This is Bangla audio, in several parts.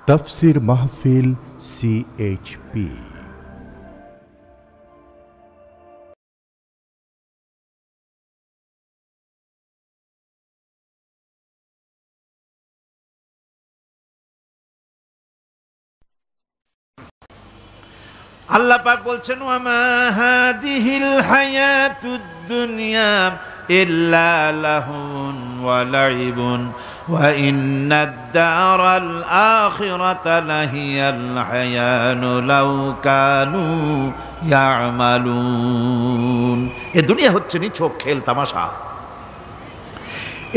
তাফসীর মাহফিল CHP। আল্লাহ পাক বলছেন ওয়ামা হাদিহিল হায়াতুদ দুনিয়া ইল্লা লাহুন ওয়া লাইবুন ওয়া ইন্নাদ দারাল আখিরাতা লাহিয়াল হায়ানু লাউ কানু ইয়ামালুন। এই দুনিয়া হচ্ছে নিছক খেল তামাশা,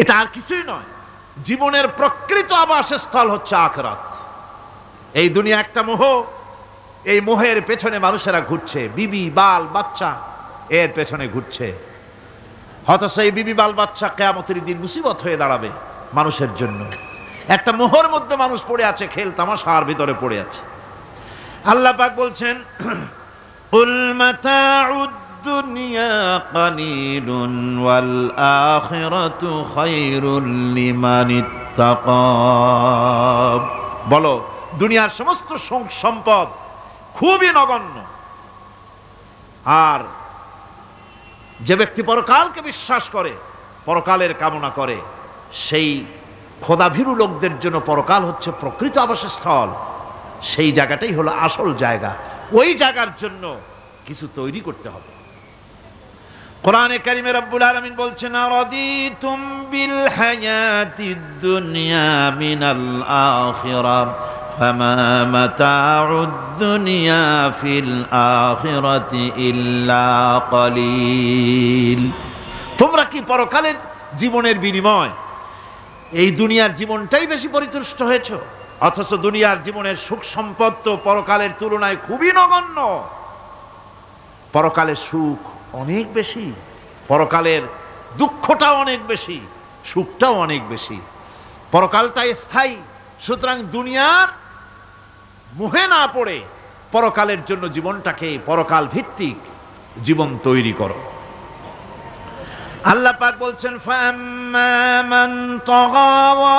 এটা আর কিছুই নয়। জীবনের প্রকৃত আবাসস্থল হচ্ছে আখিরাত। এই দুনিয়া একটা মোহ, এই মোহের পেছনে মানুষেরা ঘুরছে, বিবি বাল বাচ্চা এর পেছনে ঘুরছে। অথচ এই বিবি বাল বাচ্চা কিয়ামতের দিন মুসিবত হয়ে দাঁড়াবে মানুষের জন্য। একটা মোহর মধ্যে মানুষ পড়ে আছে, খেল তামাশার ভিতরে পড়ে আছে। আল্লাহ পাক বলছেন কুল মাতাউদ দুনিয়া কালিলুন ওয়াল আখিরাতু খায়রুল লিমানিত্তাকা। বলো, দুনিয়ার সমস্ত সম্পদ খুবই নগণ্য, আর যে ব্যক্তি পরকালকে বিশ্বাস করে, পরকালের কামনা করে, সেই খোদাভীরু লোকদের জন্য পরকাল হচ্ছে প্রকৃত আবাসস্থল। সেই জায়গাটাই হলো আসল জায়গা। ওই জায়গার জন্য কিছু তৈরি করতে হবে। কোরআনে কারিমে রব্বুল আলামিন বলছেন আরাদিতুম বিল হায়াতিদ দুনিয়া মিনাল আখিরাহ ফামা মাতাউদ দুনিয়া ফিল আখিরাতি ইল্লা কলিল। তোমরা কি পরকালের জীবনের বিনিময় এই দুনিয়ার জীবনটাই বেশি পরিতুষ্ট হয়েছ? অথচ দুনিয়ার জীবনের সুখ সম্পদ তো পরকালের তুলনায় খুবই নগণ্য। পরকালের সুখ অনেক বেশি, পরকালের দুঃখটাও অনেক বেশি, সুখটাও অনেক বেশি। পরকালটাই স্থায়ী, সুতরাং দুনিয়ার মোহে না পড়ে পরকালের জন্য জীবনটাকে পরকাল ভিত্তিক জীবন তৈরি করো। আল্লাহ পাক বলছেন ফাম্মা মান তাগা ওয়া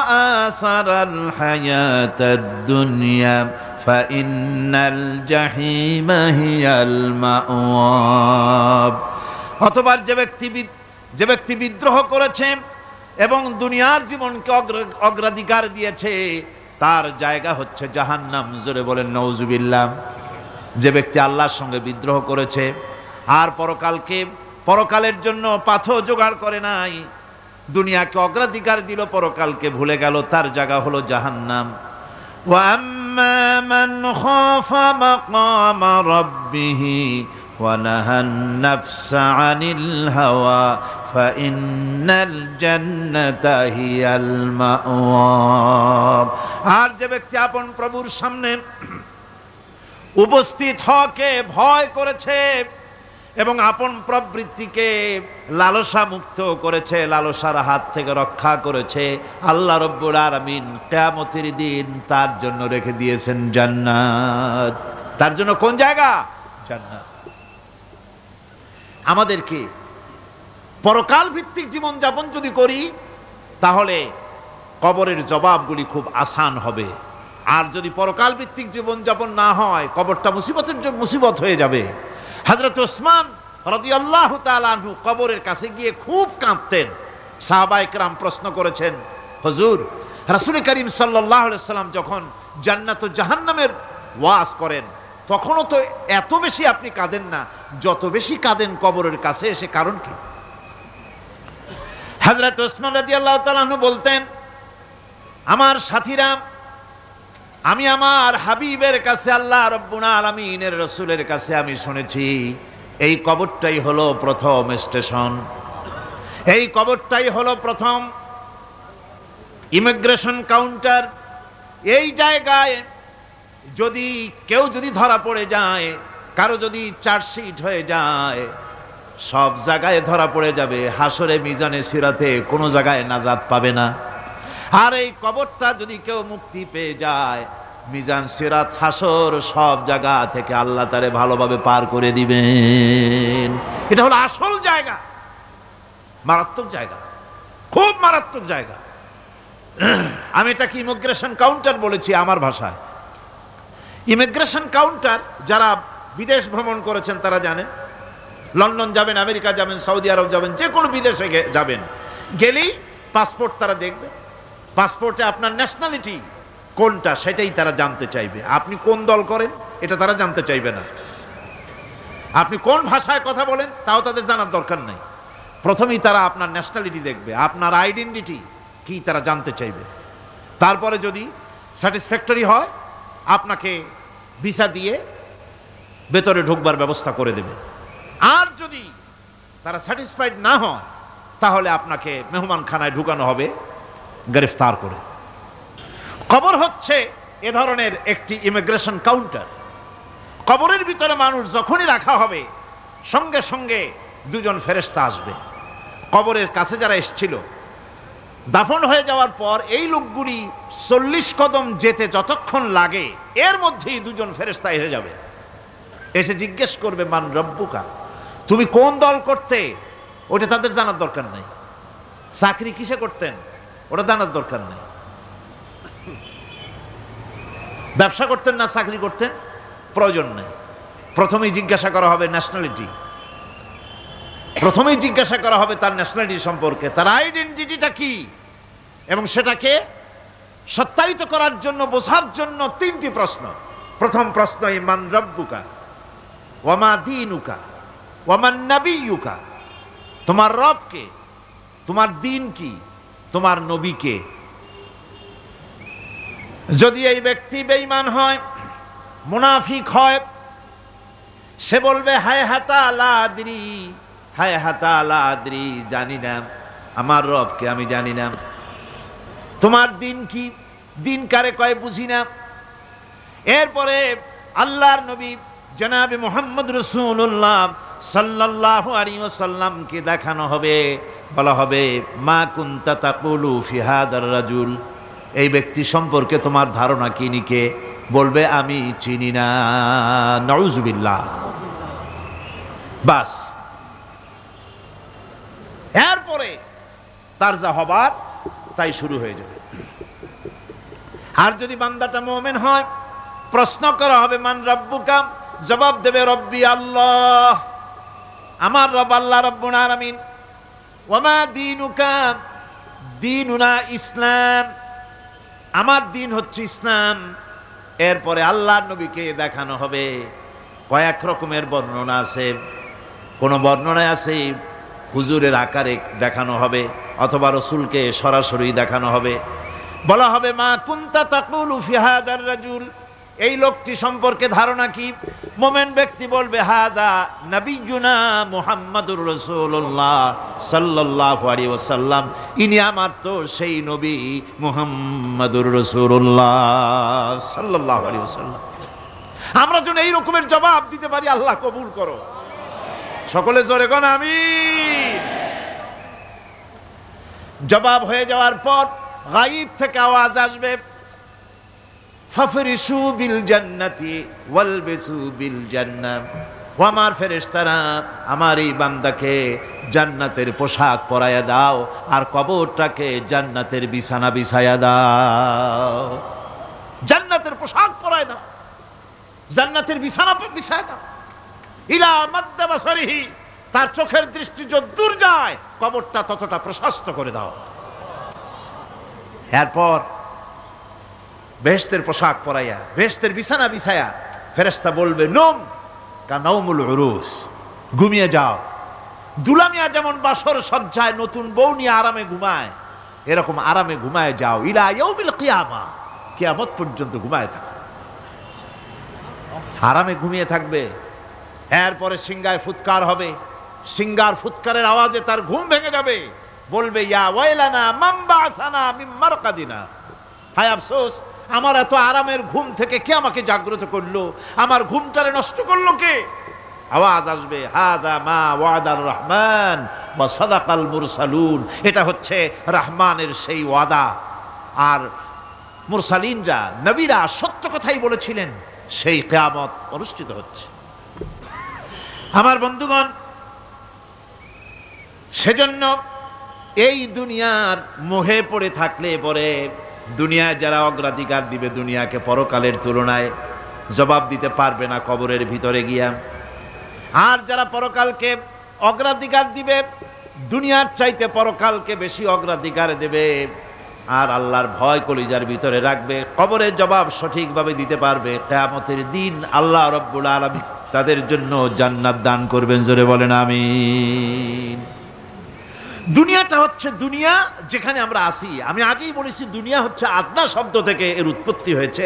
আসারাল হায়াতাদ দুনিয়া ফাইন্নাল জাহিমা হিয়াল মাওয়া। অতঃপর যে ব্যক্তি বিদ্রোহ করেছে এবং দুনিয়ার জীবনকে অগ্রাধিকার দিয়েছে, তার জায়গা হচ্ছে জাহান্নাম। জোরে বলেন নাউজুবিল্লাহ। যে ব্যক্তি আল্লাহর সঙ্গে বিদ্রোহ করেছে আর পরকালের জন্য পাথর জোগাড় করে নাই, দুনিয়াকে অগ্রাধিকার দিল, পরকালকে ভুলে গেল, তার জায়গা হলো জাহান্নাম। ওয়া আম্মা মান খাফা মাকামা রাব্বিহি ওয়া নাহান নাফসা আনিল হাওয়া ফাইন্নাল জান্নাতা হিয়াল মাওয়া। আর যে ব্যক্তি আপন প্রভুর সামনে উপস্থিত হওয়াকে ভয় করেছে এবং আপন প্রবৃত্তিকে লালসা মুক্ত করেছে, লালসার হাত থেকে রক্ষা করেছে, আল্লাহ রব্বুল আলামিন কিয়ামতের দিন তার জন্য রেখে দিয়েছেন জান্নাত। তার জন্য কোন জায়গা? জান্নাত। আমাদেরকে পরকাল ভিত্তিক জীবন যাপন যদি করি, তাহলে কবরের জবাবগুলি খুব আসান হবে। আর যদি পরকাল ভিত্তিক জীবন যাপন না হয়, কবরটা মুসিবত হয়ে যাবে। হযরত ওসমান রাদিয়াল্লাহু তাআলা আনহু কবরের কাছে গিয়ে খুব কাঁদতেন। সাহাবায়ে কেরাম প্রশ্ন করেছেন, হুজুর, রাসূল করিম সাল্লাল্লাহু আলাইহি ওয়াসাল্লাম যখন জান্নাত ও জাহান্নামের ওয়াজ করেন, তখনও তো এত বেশি আপনি কাঁদেন না, যত বেশি কাঁদেন কবরের কাছে এসে, কারণ কি? হযরত ওসমান রাদিয়াল্লাহু তাআলা আনহু বলতেন, আমার সাথীরা, আমি আমার হাবিবের কাছে, আল্লাহ রাব্বুল আলামিনের রাসূলের কাছে আমি শুনেছি এই কবরটাই হলো প্রথম স্টেশন, এই কবরটাই হলো প্রথম ইমিগ্রেশন কাউন্টার। এই জায়গায় কেউ যদি ধরা পড়ে যায়, কারো যদি চার্জশিট হয়ে যায়, সব জায়গায় ধরা পড়ে যাবে। হাসরে মিজানে সিরাতে কোনো জায়গায় নাজাত পাবে না। আর এই কবরটা যদি কেউ মুক্তি পেয়ে যায়, মিজান সিরাত হাসর সব জায়গা থেকে আল্লাহ তারে ভালোভাবে পার করে দিবেন। এটা হলো আসল জায়গা, মারাত্মক জায়গা, খুব মারাত্মক জায়গা। আমি এটাকে ইমিগ্রেশন কাউন্টার বলেছি আমার ভাষায়। ইমিগ্রেশন কাউন্টার যারা বিদেশ ভ্রমণ করেছেন তারা জানেন। লন্ডন যাবেন, আমেরিকা যাবেন, সৌদি আরব যাবেন, যে কোনো বিদেশে যাবেন, গেলেই পাসপোর্ট তারা দেখবে। পাসপোর্টে আপনার ন্যাশনালিটি কোনটা সেটাই তারা জানতে চাইবে। আপনি কোন দল করেন এটা তারা জানতে চাইবে না। আপনি কোন ভাষায় কথা বলেন তাও তাদের জানার দরকার নেই। প্রথমেই তারা আপনার ন্যাশনালিটি দেখবে, আপনার আইডেন্টিটি কি তারা জানতে চাইবে। তারপরে যদি স্যাটিসফ্যাক্টরি হয় আপনাকে ভিসা দিয়ে ভেতরে ঢুকবার ব্যবস্থা করে দেবে। আর যদি তারা স্যাটিসফাইড না হয় তাহলে আপনাকে মেহমানখানায় ঢুকানো হবে গ্রেফতার করে। কবর হচ্ছে এ ধরনের একটি ইমিগ্রেশন কাউন্টার। কবরের ভিতরে মানুষ যখনই রাখা হবে সঙ্গে সঙ্গে দুজন ফেরেশতা আসবে। কবরের কাছে যারা এসেছিল দাফন হয়ে যাওয়ার পর এই লোকগুলি 40 কদম যেতে যতক্ষণ লাগে এর মধ্যেই দুজন ফেরেশতা এসে যাবে। এসে জিজ্ঞেস করবে, মান রব্বুকা, তুমি কোন দল করতে? ওটা তাদের জানার দরকার নেই। চাকরি কিসে করতেন ওটা জানার দরকার নেই। ব্যবসা করতেন না চাকরি করতেন প্রয়োজন নেই। প্রথমেই জিজ্ঞাসা করা হবে ন্যাশনালিটি, প্রথমেই জিজ্ঞাসা করা হবে তার ন্যাশনালিটি সম্পর্কে, তার আইডেন্টিটিটা কি, এবং সেটাকে সত্যায়িত করার জন্য, বোঝার জন্য 3টি প্রশ্ন। প্রথম প্রশ্ন, মান রব্বুকা ওয়া মা দীনুকা ওয়া মান নাবিয়্যুকা, তোমার রব কে, তোমার দিন কি, তোমার নবী কে। যদি এই ব্যক্তি বেঈমান হয়, মুনাফিক হয়, সে বলবে হায় হাতা লা আদরি, হায় হাতা লা আদরি, জানি না আমার রবকে, আমি জানি না। তোমার দিন কি, দিন কারে কয় বুঝি না। এরপরে আল্লাহর নবী জনাবে মুহাম্মদ রাসূলুল্লাহ সাল্লাল্লাহু আলাইহি ওয়াসাল্লামকে দেখানো হবে, বলা হবে মা কুনতা তাকুলু ফি হাদার রাজুল, এই ব্যক্তি সম্পর্কে তোমার ধারণা কি নিকে? বলবে আমি চিনি না। নাউযুবিল্লাহ। বাস, এরপরে তার যা হবার তাই শুরু হয়ে যাবে। আর যদি বান্দাটা মুমিন হয়, প্রশ্ন করা হবে মান রব্বুকা, জবাব দেবে রব্বি আল্লাহ, আমার রব আল্লাহ রাব্বুল আলামিন। ওয়া মা দীনুকা, দীনুনা ইসলাম, আমার দিন হচ্ছে ইসলাম। এরপরে আল্লাহর নবীকে দেখানো হবে। কয়েক রকমের বর্ণনা আছে। কোন বর্ণনায় আছে হুজুরের আকারে দেখানো হবে, অথবা রসুলকে সরাসরি দেখানো হবে। বলা হবে মা কুনতা তাকুলু ফি হাদার রাজুল, এই লোকটি সম্পর্কে ধারণা কি? মুমিন ব্যক্তি বলবে হাদা নবিয়ুনা মুহাম্মাদুর রাসূলুল্লাহ সাল্লাল্লাহু আলাইহি ওয়াসাল্লাম, ইনি আমার তো সেই নবী মুহাম্মাদুর রাসূলুল্লাহ সাল্লাল্লাহু আলাইহি ওয়াসাল্লাম। আমরা যেন এই রকমের জবাব দিতে পারি, আল্লাহ কবুল করো। সকলে জোরে কোন আমিন। জবাব হয়ে যাওয়ার পর গায়ব থেকে আওয়াজ আসবে, ফাফরিশু বিল জান্নাতি ওয়ালবিসু বিল জান্নাহ, ও আমার ফেরেশতারা আমার এই বান্দাকে জান্নাতের পোশাক পরাইয়া দাও আর কবরটাকে জান্নাতের বিছানা বিছাইয়া দাও। জান্নাতের পোশাক পরায় দাও, জান্নাতের বিছানা বিছাইয়া দাও। ইলা মাদ্দা বাসারিহি, তার চোখের দৃষ্টি যতদূর যায় কবরটা ততটা প্রশস্ত করে দাও। এরপর বেহেশতের পোশাক পরাইয়া, বেহেশতের বিছানা বিছায়া ফেরেশতা বলবে নম কানাউমুল উরুস, ঘুমিয়ে যাও। দুলামিয়া যেমন বাসর সজ্জায় নতুন বউ নিয়ে আরামে ঘুমায়, এরকম আরামে ঘুমায় যাও। ইলা ইয়াউমিল কিয়ামা, কিয়ামত পর্যন্ত ঘুমায় থাকো, আরামে ঘুমিয়ে থাকবে। এরপরে সিংগায় ফুৎকার হবে, সিংগার ফুৎকারের আওয়াজে তার ঘুম ভেঙে যাবে। বলবে ইয়া ওয়াইলানা মান বা'সানা মিন মারকাদিনা, হায় আফসোস, আমার এত আরামের ঘুম থেকে কে আমাকে জাগ্রত করলো, আমার ঘুমটারে নষ্ট করলো কে? আওয়াজ আসবে হাদা মা ওয়াদার রহমান ওয়া সাদাকাল মুরসালুন, এটা হচ্ছে রহমানের সেই ওয়াদা, আর মুরসালিনরা নবীরা সত্য কথাই বলেছিলেন, সেই কিয়ামত অনুষ্ঠিত হচ্ছে। আমার বন্ধুগণ, সেজন্য এই দুনিয়ার মোহে পড়ে থাকলে পরে দুনিয়ায় যারা অগ্রাধিকার দিবে দুনিয়াকে পরকালের তুলনায়, জবাব দিতে পারবে না কবরের ভিতরে গিয়া। আর যারা পরকালকে অগ্রাধিকার দিবে, দুনিয়ার চাইতে পরকালকে বেশি অগ্রাধিকার দেবে, আর আল্লাহর ভয় কলিজার ভিতরে রাখবে, কবরের জবাব সঠিকভাবে দিতে পারবে, কিয়ামতের দিন আল্লাহ রাব্বুল আলামিন তাদের জন্য জান্নাত দান করবেন। জোরে বলেন আমিন। দুনিয়াটা হচ্ছে দুনিয়া যেখানে আমরা আসি। আমি আগেই বলেছি দুনিয়া হচ্ছে আদনা শব্দ থেকে এর উৎপত্তি হয়েছে।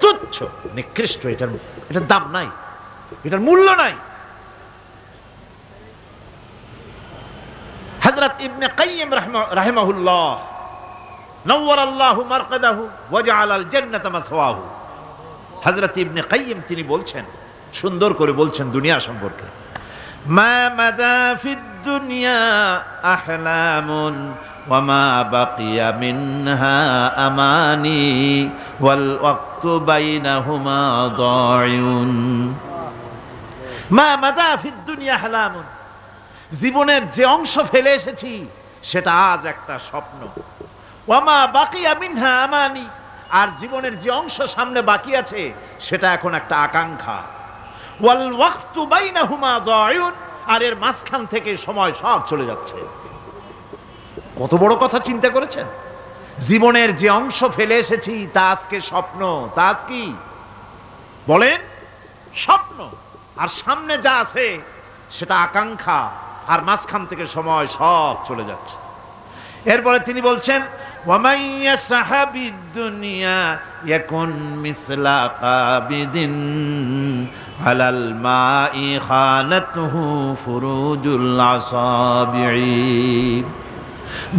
তুচ্ছ, নিকৃষ্ট, এটার দাম নাই, এটার মূল্য নাই। হযরত ইবনে কাইয়িম রাহিমাহুল্লাহ নওয়ারাল্লাহু মারকাদাহু ওয়া জাআলাল জান্নাতা মাথওয়াহু, হযরত ইবনে কাইয়িম তিনি বলছেন, সুন্দর করে বলছেন দুনিয়া সম্পর্কে, মা মাদা ফিদ দুনিয়া আহলামুন ওয়া মা বাকিয়া মিনহা আমানি ওয়াল ওয়াক্তু বাইনাহুমা দায়ুন। মা মাদা ফিদ দুনিয়া আহলামুন, জীবনের যে অংশ ফেলে এসেছি সেটা আজ একটা স্বপ্ন। ওয়া মা বাকিয়া মিনহা আমানি, আর জীবনের যে অংশ সামনে বাকি আছে সেটা এখন একটা আকাঙ্ক্ষা। ওয়াল ওয়াক্তু বাইনাহুমা দায়ুন, আর এর মাঝখান থেকে সময় সব চলে যাচ্ছে। কত বড় কথা চিন্তা করেছেন? জীবনের যে অংশ ফেলে এসেছি তা আজকে স্বপ্ন, তা আজ কি বলেন? স্বপ্ন। আর সামনে যা আছে সেটা আকাঙ্ক্ষা, আর মাঝখান থেকে সময় সব চলে যাচ্ছে। এরপরে তিনি বলছেন, وَمَنْ يَسْعَ بِالدُّنْيَا يَكُنْ مِثْلَ قَابِضٍ عَلَى الْمَاءِ خَانَتْهُ فُرُوجُ الْأَصَابِعِ।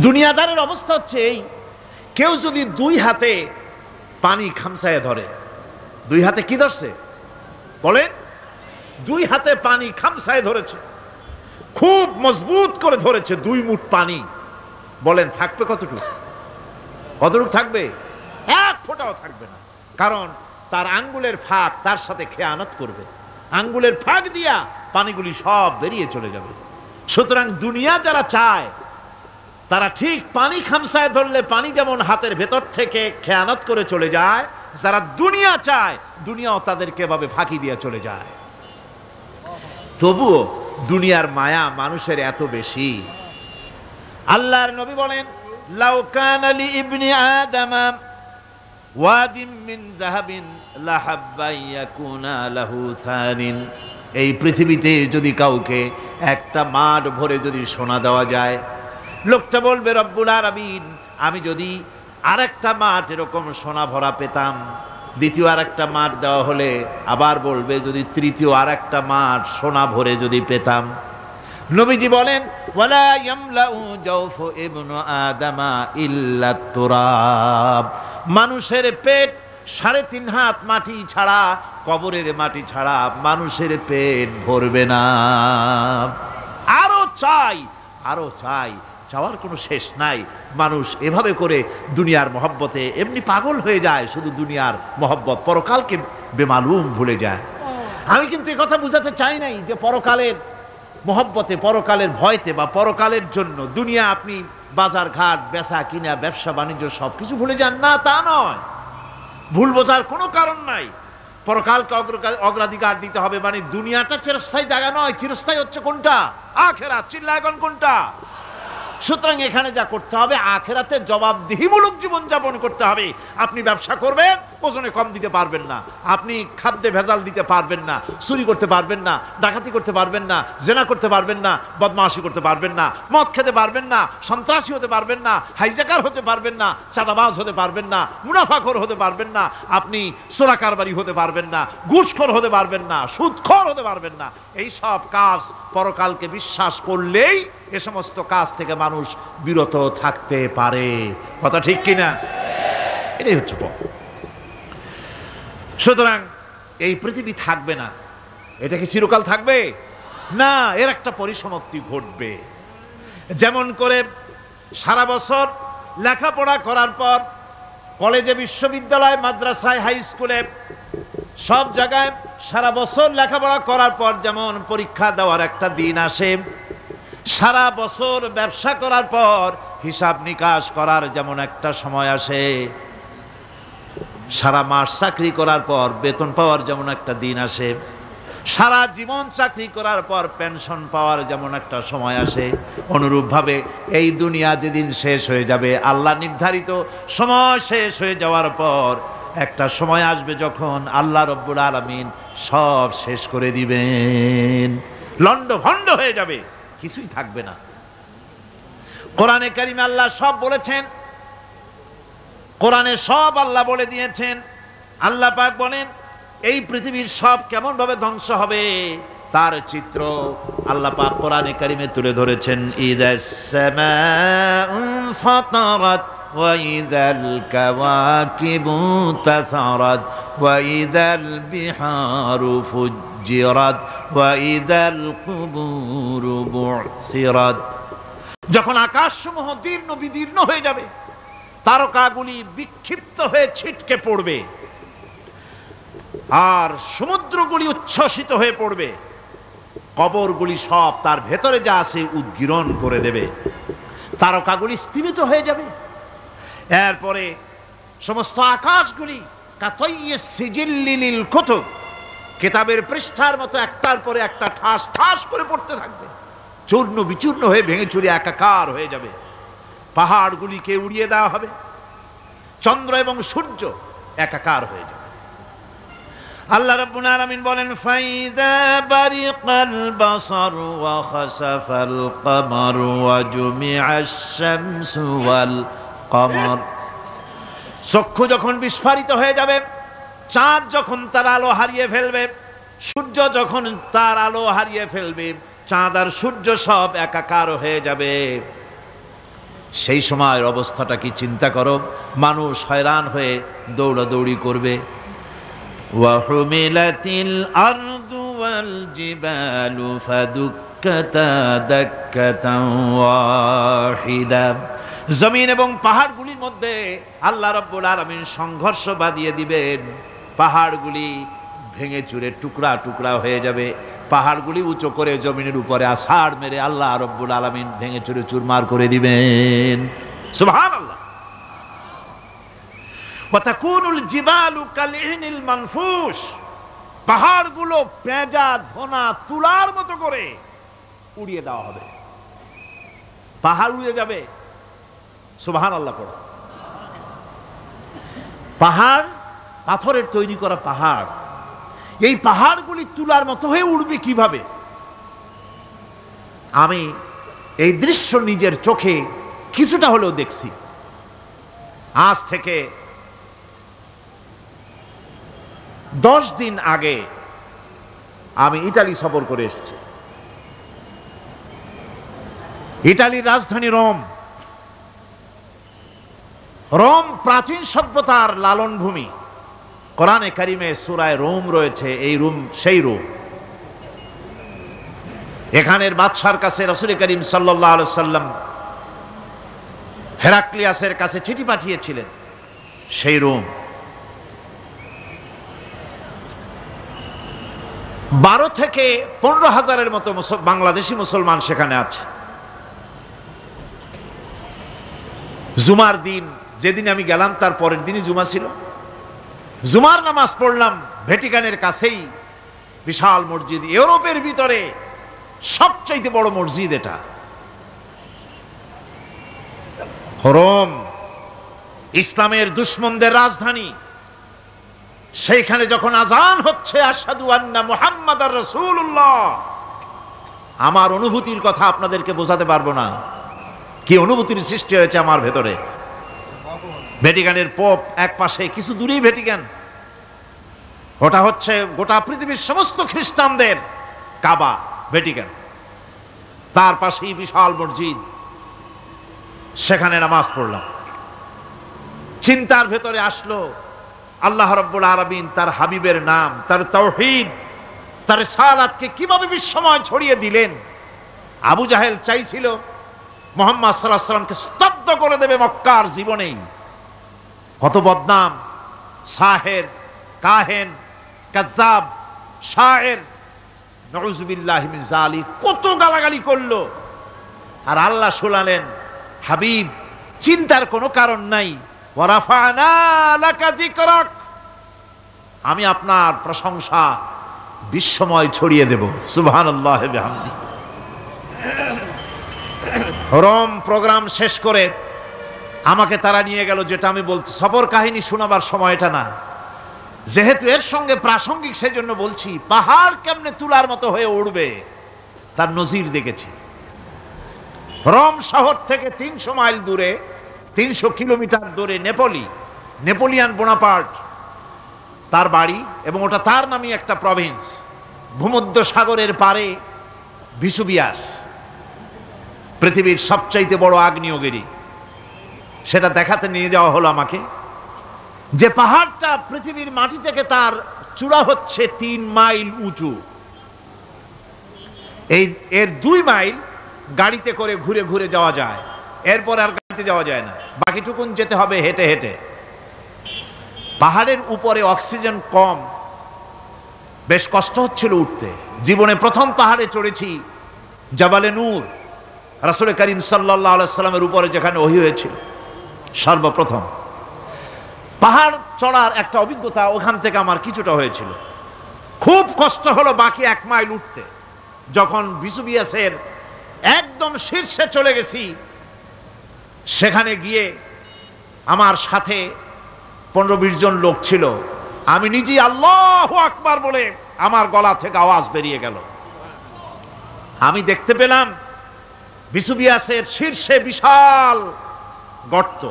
দুনিয়াদারের অবস্থা হচ্ছে এই, কেউ যদি দুই হাতে পানি খামসায় ধরে, দুই হাতে কি ধরছে বলেন? দুই হাতে পানি খামসায় ধরেছে, খুব মজবুত করে ধরেছে, 2 মুঠ পানি। বলেন থাকবে কতটুকু? কতটুকু থাকবে? 1 ফোঁটাও থাকবে না, কারণ তার আঙ্গুলের ফাঁক তার সাথে খেয়ানত করবে, আঙ্গুলের ফাঁক দিয়া পানিগুলি সব বেরিয়ে চলে যাবে। সুতরাং দুনিয়া যারা চায় তারা ঠিক পানি খামসায় ধরলে পানি যেমন হাতের ভেতর থেকে খেয়ানত করে চলে যায়, যারা দুনিয়া চায় দুনিয়াও তাদেরকে এভাবে ফাঁকি দিয়ে চলে যায়। তবুও দুনিয়ার মায়া মানুষের এত বেশি। আল্লাহর নবী বলেন, লাউ কানা লি ইবনি আদামা ওয়াদিম মিন যাহাবিন লাহাব্বা ইয়াকুনা লাহু থানিন। এই পৃথিবীতে যদি কাউকে একটা মাঠ ভরে যদি সোনা দেওয়া যায়, লোকটা বলবে রব্বুল আলামিন, আমি যদি আরেকটা মাঠ এরকম সোনা ভরা পেতাম। দ্বিতীয় আরেকটা মাঠ দেওয়া হলে আবার বলবে যদি তৃতীয় আরেকটা মাঠ সোনা ভরে যদি পেতাম। নবীজি বলেন, ওয়ালা ইয়ামলাউ জাওফু ইবনু আদামা ইল্লা তুরাব। মানুষের পেট 3.5 হাত মাটি ছাড়া, কবরের মাটি ছাড়া মানুষের পেট ভরবে না। আরো চাই, আরো চাই, চাওয়ার কোনো শেষ নাই। মানুষ এভাবে করে দুনিয়ার মহব্বতে এমনি পাগল হয়ে যায়, শুধু দুনিয়ার মহব্বত, পরকালকে বেমালুম ভুলে যায়। আমি কিন্তু এই কথা বুঝাতে চাই নাই যে পরকালের মহব্বতে, পরকালের ভয়তে বা পরকালের জন্য দুনিয়া আপনি বাজার ঘাট, বেচা কিনা, ব্যবসা বাণিজ্য সবকিছু ভুলে যান, না তা নয়। ভুল বোঝার কোনো কারণ নাই। পরকালকে অগ্রাধিকার দিতে হবে, মানে দুনিয়াটা চিরস্থায়ী জায়গা নয়। চিরস্থায়ী হচ্ছে কোনটা? আখিরাত। চিল্লায় এখন কোনটা? সুতরাং এখানে যা করতে হবে, আখিরাতে জবাবদিহিমূলক জীবনযাপন করতে হবে। আপনি ব্যবসা করবেন, ওজনে কম দিতে পারবেন না। আপনি খাদ্যে ভেজাল দিতে পারবেন না, চুরি করতে পারবেন না, ডাকাতি করতে পারবেন না, জেনা করতে পারবেন না, বদমাশি করতে পারবেন না, মদ খেতে পারবেন না, সন্ত্রাসী হতে পারবেন না, হাইজ্যাকার হতে পারবেন না, চাঁদাবাজ হতে পারবেন না, মুনাফাখোর হতে পারবেন না, আপনি চোরা কারবারি হতে পারবেন না, ঘুষখোর হতে পারবেন না, সুদখোর হতে পারবেন না। এই সব কাজ পরকালকে বিশ্বাস করলেই এ সমস্ত কাজ থেকে মানুষ বিরত থাকতে পারে। কথা ঠিক কিনা? এটাই হচ্ছে পথ। সুতরাং এই পৃথিবী থাকবে না, এটা কি চিরকাল থাকবে না? এর একটা পরিসমাপ্তি ঘটবে। যেমন করে সারা বছর লেখাপড়া করার পর কলেজে, বিশ্ববিদ্যালয়, মাদ্রাসায়, হাই স্কুলে, সব জায়গায় সারা বছর লেখাপড়া করার পর যেমন পরীক্ষা দেওয়ার একটা দিন আসে, সারা বছর ব্যবসা করার পর হিসাব নিকাশ করার যেমন একটা সময় আসে, সারা মাস চাকরি করার পর বেতন পাওয়ার যেমন একটা দিন আসে, সারা জীবন চাকরি করার পর পেনশন পাওয়ার যেমন একটা সময় আসে, অনুরূপভাবে এই দুনিয়া যেদিন শেষ হয়ে যাবে, আল্লাহ নির্ধারিত সময় শেষ হয়ে যাওয়ার পর একটা সময় আসবে যখন আল্লাহ রব্বুল আলামিন সব শেষ করে দিবেন, লন্ডভন্ড হয়ে যাবে, কিছুই থাকবে না। কোরআনে কারিমে আল্লাহ সব বলেছেন, কোরআনে সব আল্লাহ বলে দিয়েছেন। আল্লাহ পাক বলেন এই পৃথিবীর সব কেমন ভাবে ধ্বংস হবে তার চিত্র আল্লাহ পাক কোরআনে কারিমে তুলে ধরেছেন। ইযাস সামাউ ফাতারাত ওয়া ইযাল কাওয়াকিবু তাসারাত ওয়া ইযাল বিহারু ফুজ্জিরাত ওয়া ইযাল কুবুরু বু'সিরাত। যখন আকাশসমূহ দীর্ণ বিদীর্ণ হয়ে যাবে, তারকাগুলি বিক্ষিপ্ত হয়ে ছিটকে পড়বে, আর সমুদ্রগুলি উচ্ছ্বসিত হয়ে পড়বে, কবরগুলি সব তার ভেতরে যা আছে উদ্গীরণ করে দেবে, তারকাগুলি স্থিমিত হয়ে যাবে। এরপরে সমস্ত আকাশগুলি কাতাইয়িস সিজিল্লিল কুতুব, কিতাবের পৃষ্ঠার মতো একটার পরে একটা ঠাস ঠাস করে পড়তে থাকবে, চূর্ণ বিচূর্ণ হয়ে ভেঙে চুরে একাকার হয়ে যাবে। পাহাড়গুলিকে উড়িয়ে দেওয়া হবে, চন্দ্র এবং সূর্য একাকার হয়ে যাবে। আল্লাহ রাব্বুল আলামিন বলেন ফাইযা বারিকাল বাসার ওয়া খাসাফাল কমার ওয়া জুমিআশ শামসু ওয়াল কমার। চক্ষু যখন বিস্ফারিত হয়ে যাবে, চাঁদ যখন তার আলো হারিয়ে ফেলবে, সূর্য যখন তার আলো হারিয়ে ফেলবে, চাঁদ আর সূর্য সব একাকার হয়ে যাবে, সেই সময়ের অবস্থাটা কি চিন্তা করো। মানুষ হয়রান হয়ে দৌড়াদৌড়ি করবে। ওয়াহুমিলাতিল আরদু ওয়াল জিবালু ফাদুক্কাতা দাক্কাতান ওয়াহিদা। জমিন এবং পাহাড়গুলির মধ্যে আল্লাহ রাব্বুল আলামিন সংঘর্ষ বাঁধিয়ে দিবেন, পাহাড়গুলি ভেঙে চুরে টুকরা টুকরা হয়ে যাবে, পাহাড়গুলি উঁচু করে জমিনের উপরে আছাড় মেরে আল্লাহ রাব্বুল আলামিন ভেঙে চুরে চুরমার করে দিবেন। সুবহানাল্লাহ। ওয়া তাকুনুল জিবালু কালইনিল মানফুস। পাহাড়গুলো পেঁজা ধোনা তুলার মতো করে উড়িয়ে দেওয়া হবে, পাহাড় উড়ে যাবে। সুবহানাল্লাহ পড়ো। পাহাড় পাথরের তৈরি করা পাহাড়, এই পাহাড়গুলি তুলার মতো হয়ে উড়বে কিভাবে? আমি এই দৃশ্য নিজের চোখে কিছুটা হলেও দেখছি। আজ থেকে 10 দিন আগে আমি ইতালি সফর করে এসেছি। ইতালির রাজধানী রোম। রোম প্রাচীন সভ্যতার লালন ভূমি। কোরআনে কারিমে সূরা রোম রয়েছে, এই রোম সেই রোম। এখানের বাদশার কাছে রাসূল করিম সাল্লাল্লাহু আলাইহি সাল্লাম হেরাক্লিয়াসের কাছে চিঠি পাঠিয়েছিলেন, সেই রোম। 12 থেকে 15 হাজারের মতো বাংলাদেশি মুসলমান সেখানে আছে। জুমার দিন, যেদিন আমি গেলাম তার পরের দিনই জুমা ছিল। জুমার নামাজ পড়লাম ভ্যাটিকানের কাছেই বিশাল মসজিদ, ইউরোপের ভিতরে সবচাইতে বড় মসজিদ এটা। রোম ইসলামের দুশমনদের রাজধানী। সেইখানে যখন আজান হচ্ছে আশহাদু আন্না মুহাম্মাদার রাসূলুল্লাহ, আমার অনুভূতির কথা আপনাদেরকে বোঝাতে পারবো না, কি অনুভূতির সৃষ্টি হয়েছে আমার ভেতরে। ভ্যাটিকানের পোপ এক পাশে, কিছু দূরেই ভ্যাটিকান, ওটা হচ্ছে গোটা পৃথিবীর সমস্ত খ্রিস্টানদের কাবা, ভ্যাটিকান। তার পাশেই বিশাল মসজিদ, সেখানে নামাজ পড়লাম। চিন্তার ভেতরে আসলো আল্লাহ রাব্বুল আলামিন তার হাবিবের নাম, তার তাওহীদ, তার রিসালাতকে কিভাবে বিশ্বময় ছড়িয়ে দিলেন। আবু জাহেল চাইছিল মুহাম্মদ সাল্লাল্লাহু আলাইহি সাল্লামকে স্তব্ধ করে দেবে মক্কার জীবনেই। কত বদনাম, সাহের, কাহেন, কাজ্জাব, শায়ের, নাউযুবিল্লাহি মিন যালিক, কত গালাগালি করলো। আর আল্লাহ শোনালেন, হাবিব চিন্তার কোনো কারণ নাই, ওয়া রাফা'না লাকা যিকরাক, আমি আপনার প্রশংসা বিশ্বময় ছড়িয়ে দেব। সুবহানাল্লাহ ওয়া বিহামদিহি। রোম প্রোগ্রাম শেষ করে আমাকে তারা নিয়ে গেল, যেটা আমি বলছি সফর কাহিনী শোনাবার সময় এটা না, যেহেতু এর সঙ্গে প্রাসঙ্গিক সেজন্য বলছি। পাহাড় কেমনে তুলার মতো হয়ে উঠবে তার নজির দেখেছি। রোম শহর থেকে 300 মাইল দূরে, 300 কিলোমিটার দূরে নেপোলিয়ান বোনাপার্ট তার বাড়ি, এবং ওটা তার নামই একটা প্রভিন্স। ভূমধ্য সাগরের পারে ভিসুভিয়াস, পৃথিবীর সবচাইতে বড় আগ্নেয়গিরি, সেটা দেখাতে নিয়ে যাওয়া হলো আমাকে। যে পাহাড়টা পৃথিবীর মাটি থেকে তার চূড়া হচ্ছে 3 মাইল উঁচু, এর 2 মাইল গাড়িতে করে ঘুরে ঘুরে যাওয়া যায়, এরপর আর গাড়িতে যাওয়া যায় না, বাকিটুকুন যেতে হবে হেঁটে হেঁটে। পাহাড়ের উপরে অক্সিজেন কম, বেশ কষ্ট হচ্ছিল উঠতে। জীবনে প্রথম পাহাড়ে চড়েছি জাবালে নূর, রাসূল করিম সাল্লাল্লাহু আলাইহি সাল্লামের উপরে যেখানে ওহী হয়েছিল সর্বপ্রথম। পাহাড় চড়ার একটা অভিজ্ঞতা ওখান থেকে আমার কিছুটা হয়েছিল। খুব কষ্ট হলো বাকি 1 মাইল উঠতে। যখন ভিসুভিয়াসের একদম শীর্ষে চলে গেছি, সেখানে গিয়ে আমার সাথে 15-20 জন লোক ছিল। আমি নিজেই আল্লাহু আকবার বলে আমার গলা থেকে আওয়াজ বেরিয়ে গেল। আমি দেখতে পেলাম ভিসুভিয়াসের শীর্ষে বিশাল গর্ত।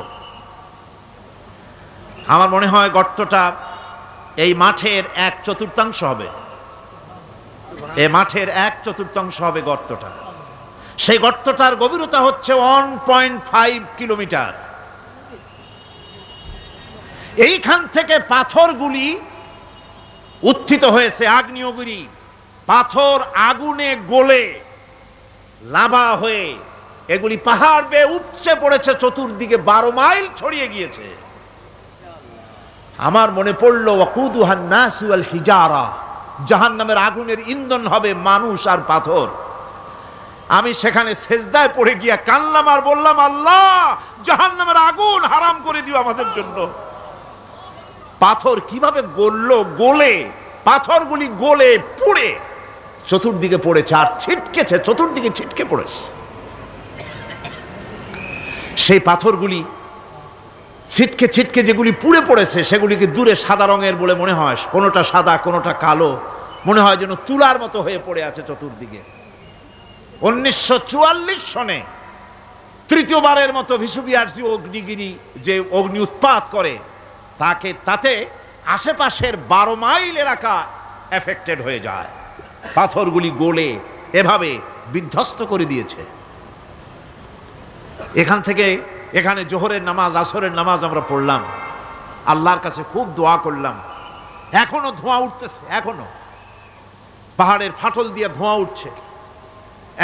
আমার মনে হয় গর্তটা এই মাঠের 1/4 হবে, এই মাঠের 1/4 হবে গর্তটা। সেই গর্তটার গভীরতা হচ্ছে 1.5 কিলোমিটার। এইখান থেকে পাথরগুলি উত্থিত হয়েছে, আগ্নেয়গিরি পাথর আগুনে গলে লাভা হয়ে এগুলি পাহাড় বেয়ে উপচে পড়েছে, চতুর্দিকে 12 মাইল ছড়িয়ে গিয়েছে। আমার মনে পড়ল ওয়াকুদুহান নাস ওয়াল হিজারা, জাহান্নামের আগুনের ইন্ধন হবে মানুষ আর পাথর। আমি সেখানে সেজদায় পড়ে গিয়া কানলাম আর বললাম, আল্লাহ জাহান্নামের আগুন হারাম করে দিও আমাদের জন্য। পাথর কিভাবে গললো, গলে পাথরগুলি গলে পুড়ে চতুর্দিকে পড়েছে আর ছিটকেছে, চতুর্দিকে ছিটকে পড়েছে। সেই পাথরগুলি ছিটকে ছিটকে যেগুলি পুড়ে পড়েছে সেগুলিকে দূরে সাদা রঙের বলে মনে হয়, কোনোটা সাদা কোনোটা কালো, মনে হয় যেন তুলার মতো হয়ে পড়ে আছে চতুর্দিকে। 1944 সনে তৃতীয়বারের মতো ভিসুভিয়াস অগ্নিগিরি যে অগ্নি উৎপাত করে তাতে আশেপাশের 12 মাইল এলাকা এফেক্টেড হয়ে যায়। পাথরগুলি গলে এভাবে বিধ্বস্ত করে দিয়েছে। এখান থেকে এখানে জোহরের নামাজ, আসরের নামাজ আমরা পড়লাম, আল্লাহর কাছে খুব দোয়া করলাম। এখনো ধোঁয়া উঠতেছে, এখনো পাহাড়ের ফাটল দিয়ে ধোঁয়া উঠছে।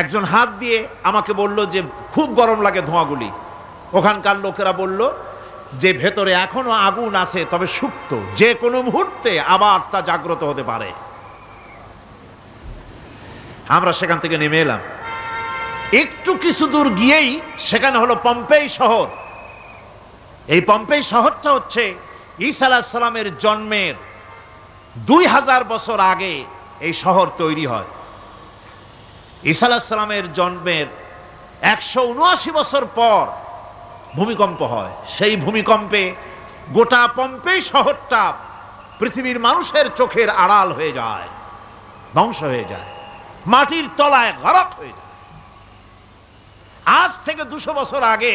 একজন হাত দিয়ে আমাকে বলল যে খুব গরম লাগে ধোঁয়াগুলি। ওখানকার লোকেরা বলল যে ভেতরে এখনো আগুন আছে, তবে সুপ্ত, যে কোনো মুহূর্তে আবার তা জাগ্রত হতে পারে। আমরা সেখান থেকে নেমে এলাম। একটু কিছু দূর গিয়েই সেখানে হলো পম্পেই শহর। এই পম্পেই শহরটা হচ্ছে ঈসা আলাইহিস সালামের জন্মের 2000 বছর আগে এই শহর তৈরি হয়। ঈসা আলাইহিস সালামের জন্মের 179 বছর পর ভূমিকম্প হয়। সেই ভূমিকম্পে গোটা পম্পেই শহরটা পৃথিবীর মানুষের চোখের আড়াল হয়ে যায়, ধ্বংস হয়ে যায়, মাটির তলায় গরক হয়ে যায়। আজ থেকে 200 বছর আগে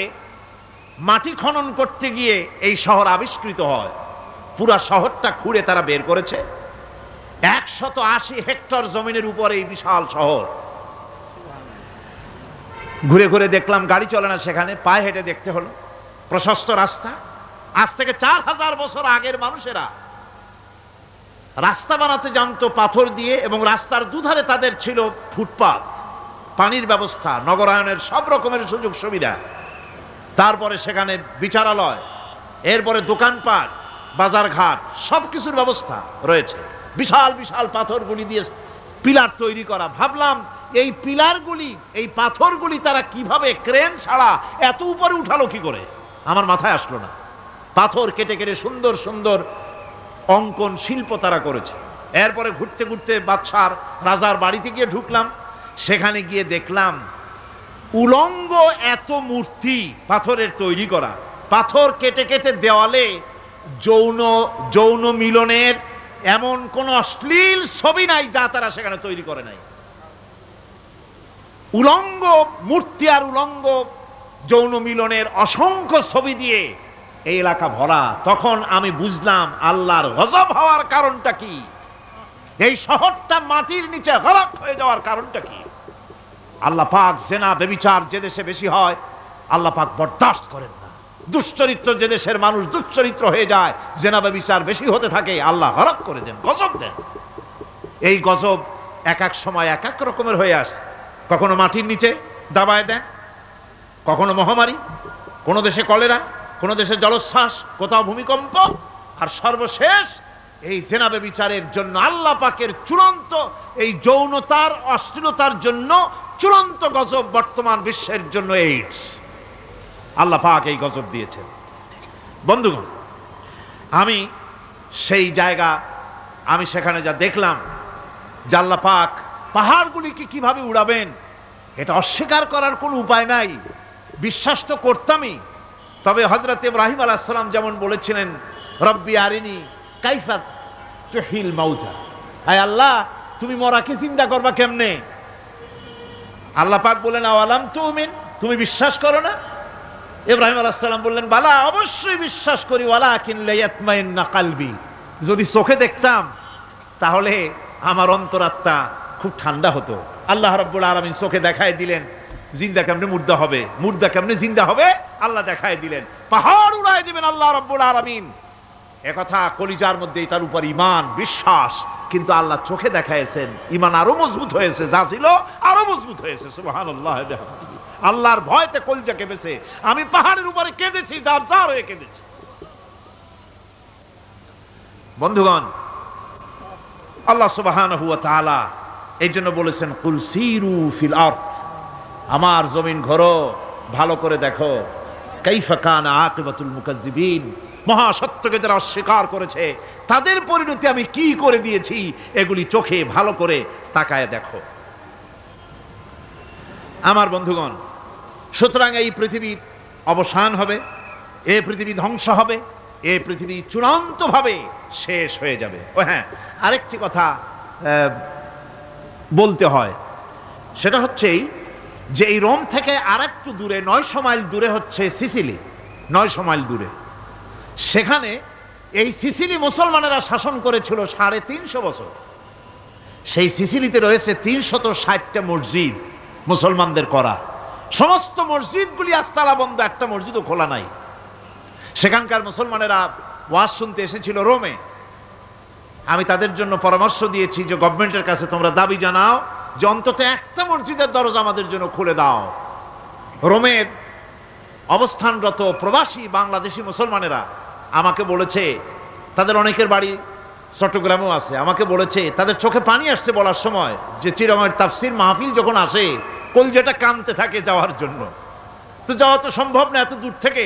মাটি খনন করতে গিয়ে এই শহর আবিষ্কৃত হয়। পুরা শহরটা খুঁড়ে তারা বের করেছে। 180 হেক্টর জমিনের উপরে এই বিশাল শহর। ঘুরে ঘুরে দেখলাম, গাড়ি চলে না সেখানে, পায়ে হেঁটে দেখতে হলো। প্রশস্ত রাস্তা। আজ থেকে 4000 বছর আগের মানুষেরা রাস্তা বানাতে জানতো পাথর দিয়ে, এবং রাস্তার দুধারে তাদের ছিল ফুটপাত, পানির ব্যবস্থা, নগরায়নের সব রকমের সুযোগ সুবিধা। তারপরে সেখানে বিচারালয়, এরপরে দোকানপাট, বাজারঘাট, সবকিছুর ব্যবস্থা রয়েছে। বিশাল বিশাল পাথরগুলি দিয়ে পিলার তৈরি করা। ভাবলাম এই পিলারগুলি, এই পাথরগুলি তারা কিভাবে ক্রেন ছাড়া এত উপরে উঠালো কি করে, আমার মাথায় আসলো না। পাথর কেটে কেটে সুন্দর সুন্দর অঙ্কন শিল্প তারা করেছে। এরপরে ঘুরতে ঘুরতে বাদশার রাজার বাড়িতে গিয়ে ঢুকলাম। সেখানে গিয়ে দেখলাম উলঙ্গ এত মূর্তি পাথরের তৈরি করা, পাথর কেটে কেটে দেওয়ালে যৌন যৌন মিলনের এমন কোন অশ্লীল ছবি নাই যা তারা সেখানে তৈরি করে নাই। উলঙ্গ মূর্তি আর উলঙ্গ যৌন মিলনের অসংখ্য ছবি দিয়ে এই এলাকা ভরা। তখন আমি বুঝলাম আল্লাহর গজব হওয়ার কারণটা কি, এই শহরটা মাটির নিচে গরক হয়ে যাওয়ার কারণটা কি। আল্লাহ পাক জেনা ব্যভিচার যে দেশে বেশি হয় আল্লাহ পাক বরদাস্ত করেন না। দুশ্চরিত্র যে দেশের মানুষ দুশ্চরিত্র হয়ে যায়, জেনা ব্যভিচার বেশি হতে থাকে, আল্লাহ গরক করে দেন, গজব দেন। এই গজব এক এক সময় এক এক রকমের হয়ে আসে। কখনো মাটির নিচে দাবায় দেন, কখনো মহামারী, কোনো দেশে কলেরা, কোনো দেশে জলোচ্ছ্বাস, কোথাও ভূমিকম্প, আর সর্বশেষ এই জেনা ব্যভিচারের জন্য আল্লাহ পাকের চূড়ান্ত এই যৌনতার অশ্লীলতার জন্য চূড়ান্ত গজব বর্তমান বিশ্বের জন্য এইডস। আল্লাহ পাক এই গজব দিয়েছেন। বন্ধুগণ, আমি সেই জায়গা, আমি সেখানে যা দেখলাম যে আল্লাহ পাক পাহাড়গুলিকে কিভাবে উড়াবেন এটা অস্বীকার করার কোনো উপায় নাই। বিশ্বাস তো করতামই, তবে হযরত ইব্রাহিম আলাইহিস সালাম যেমন বলেছিলেন, রব্বি আরিনি কাইফা তুহিল মাউতা, আয় আল্লাহ তুমি মরাকে জিন্দা করবা কেমনে? আল্লাহ পাক বলেন আওয়ালাম তুমিন, তুমি বিশ্বাস করো না? ইব্রাহিম আলাইহিস সালাম বললেন বালা, অবশ্যই বিশ্বাস করি, ওয়ালাকিন লিয়াতমাইন্না কলবি, যদি চোখে দেখতাম তাহলে আমার অন্তরাত্মা খুব ঠান্ডা হতো। আল্লাহ রাব্বুল আলামিন চোখে দেখায় দিলেন জিন্দা কেমনে মুর্দা হবে, মুর্দা কেমনে জিন্দা হবে, আল্লাহ দেখায় দিলেন। পাহাড় উড়ায় দিবেন আল্লাহ রাব্বুল আলামিন। একথা কলিজার মধ্যে এটার উপর ঈমান বিশ্বাস, কিন্তু আল্লাহ চোখে দেখায়ছেন, ঈমান আরো মজবুত হয়েছে, যা ছিল আরো মজবুত হয়েছে। সুবহানাল্লাহ। আল্লাহর ভয়তে কলিজা কেঁপেছে। আমি পাহাড়ের উপরে কেঁদেছি, যার যার হয়ে কেঁদেছি। বন্ধুগণ, আল্লাহ সুবহানাহু ওয়া তাআলা এই জন্য বলেছেন কুল সিরু ফিল আরদ, আমার জমিন ঘোরো, ভালো করে দেখো, কাইফা কানা আকিবাতুল মুকাজ্জিবিন, মহাসত্যকে যারা অস্বীকার করেছে তাদের পরিণতি আমি কি করে দিয়েছি, এগুলি চোখে ভালো করে তাকায় দেখো। আমার বন্ধুগণ, সুতরাং এই পৃথিবীর অবসান হবে, এই পৃথিবী ধ্বংস হবে, এই পৃথিবী চূড়ান্তভাবে শেষ হয়ে যাবে। ও হ্যাঁ, আরেকটি কথা বলতে হয়, সেটা হচ্ছেই যে এই রোম থেকে আর একটু দূরে 900 মাইল দূরে হচ্ছে সিসিলি। 900 মাইল দূরে, সেখানে এই সিসিলি মুসলমানেরা শাসন করেছিল 350 বছর। সেই সিসিলিতে রয়েছে 360টা মসজিদ মুসলমানদের করা। সমস্ত মসজিদগুলি আজ তালা বন্ধ, একটা মসজিদও খোলা নাই। সেখানকার মুসলমানেরা ওয়াজ শুনতে এসেছিল রোমে। আমি তাদের জন্য পরামর্শ দিয়েছি যে গভর্নমেন্টের কাছে তোমরা দাবি জানাও যে অন্তত একটা মসজিদের দরজা আমাদের জন্য খুলে দাও। রোমের অবস্থানরত প্রবাসী বাংলাদেশি মুসলমানেরা আমাকে বলেছে, তাদের অনেকের বাড়ি চট্টগ্রামেও আছে, আমাকে বলেছে তাদের চোখে পানি আসছে বলার সময় যে চিরঙের তাফসীর মাহফিল যখন আসে কলজাটা কাঁদতে থাকে যাওয়ার জন্য। তো যাওয়া তো সম্ভব না এত দূর থেকে,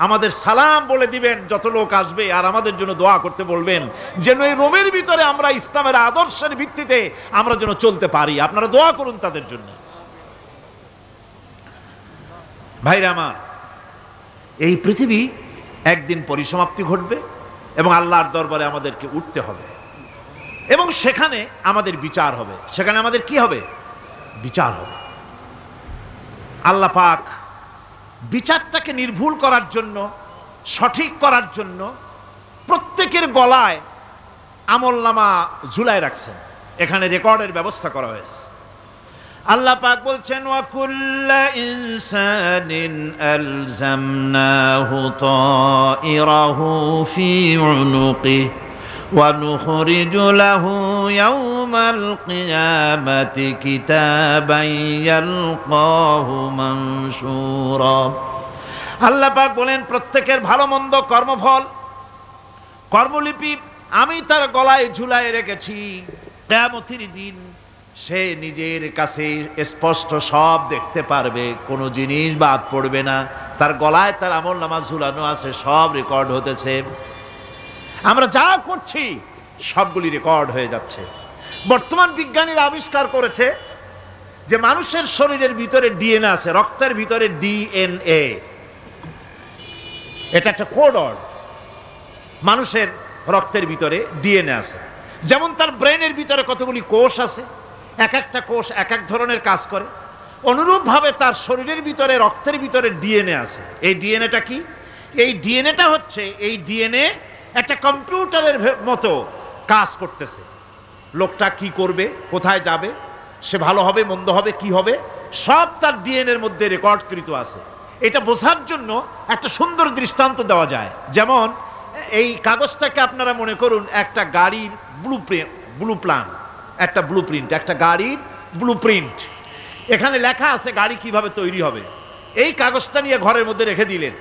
আমাদের সালাম বলে দিবেন যত লোক আসবে, আর আমাদের জন্য দোয়া করতে বলবেন যেন এই রোমের ভিতরে আমরা ইসলামের আদর্শের ভিত্তিতে আমরা যেন চলতে পারি। আপনারা দোয়া করুন তাদের জন্য। ভাইরা আমার, এই পৃথিবী একদিন পরিসমাপ্তি ঘটবে এবং আল্লাহর দরবারে আমাদেরকে উঠতে হবে এবং সেখানে আমাদের বিচার হবে। সেখানে আমাদের কি হবে? বিচার হবে। আল্লাহ পাক বিচারটাকে নির্ভুল করার জন্য, সঠিক করার জন্য প্রত্যেকের গলায় আমলনামা ঝুলায় রাখছেন। এখানে রেকর্ডের ব্যবস্থা করা হয়েছে। আল্লাহ পাক বলছেন ওয়া কুল্লা ইনসানিন আলজামনাহু তাইরাহু ফি উনুকিহি ওয়া নুখরিজু লাহু ইয়াওমাল কিয়ামাতি কিতাবান ইয়ালকাহু মানশুরা। আল্লাহ পাক বলেন প্রত্যেকের ভালো মন্দ কর্মফল, কর্মলিপি আমি তার গলায় ঝুলায় রেখেছি। কিয়ামতের দিন সে নিজের কাছে স্পষ্ট সব দেখতে পারবে, কোনো জিনিস বাদ পড়বে না। তার গলায় তার আমল নামা ঝুলানো আছে, সব রেকর্ড হতেছে। আমরা যা করছি সবগুলি রেকর্ড হয়ে যাচ্ছে। বর্তমান বিজ্ঞানীরা আবিষ্কার করেছে যে মানুষের শরীরের ভিতরে ডিএনএ আছে, রক্তের ভিতরে ডিএনএ, এটা একটা কোড। মানুষের রক্তের ভিতরে ডিএনএ আছে। যেমন তার ব্রেনের ভিতরে কতগুলি কোষ আছে, এক একটা কোষ এক এক ধরনের কাজ করে, অনুরূপভাবে তার শরীরের ভিতরে রক্তের ভিতরে ডিএনএ আছে। এই ডিএনএটা কি? এই ডিএনএটা হচ্ছে, এই ডিএনএ একটা কম্পিউটারের মতো কাজ করতেছে। লোকটা কি করবে, কোথায় যাবে, সে ভালো হবে মন্দ হবে কি হবে, সব তার ডিএনএর মধ্যে রেকর্ডকৃত আছে। এটা বোঝার জন্য একটা সুন্দর দৃষ্টান্ত দেওয়া যায়। যেমন এই কাগজটাকে আপনারা মনে করুন একটা গাড়ির ব্লুপ্রিন্ট, একটা গাড়ির ব্লুপ্রিন্ট। এখানে লেখা আছে গাড়ি কিভাবে তৈরি হবে। এই কাগজটা নিয়ে ঘরের মধ্যে রেখে দিলেন।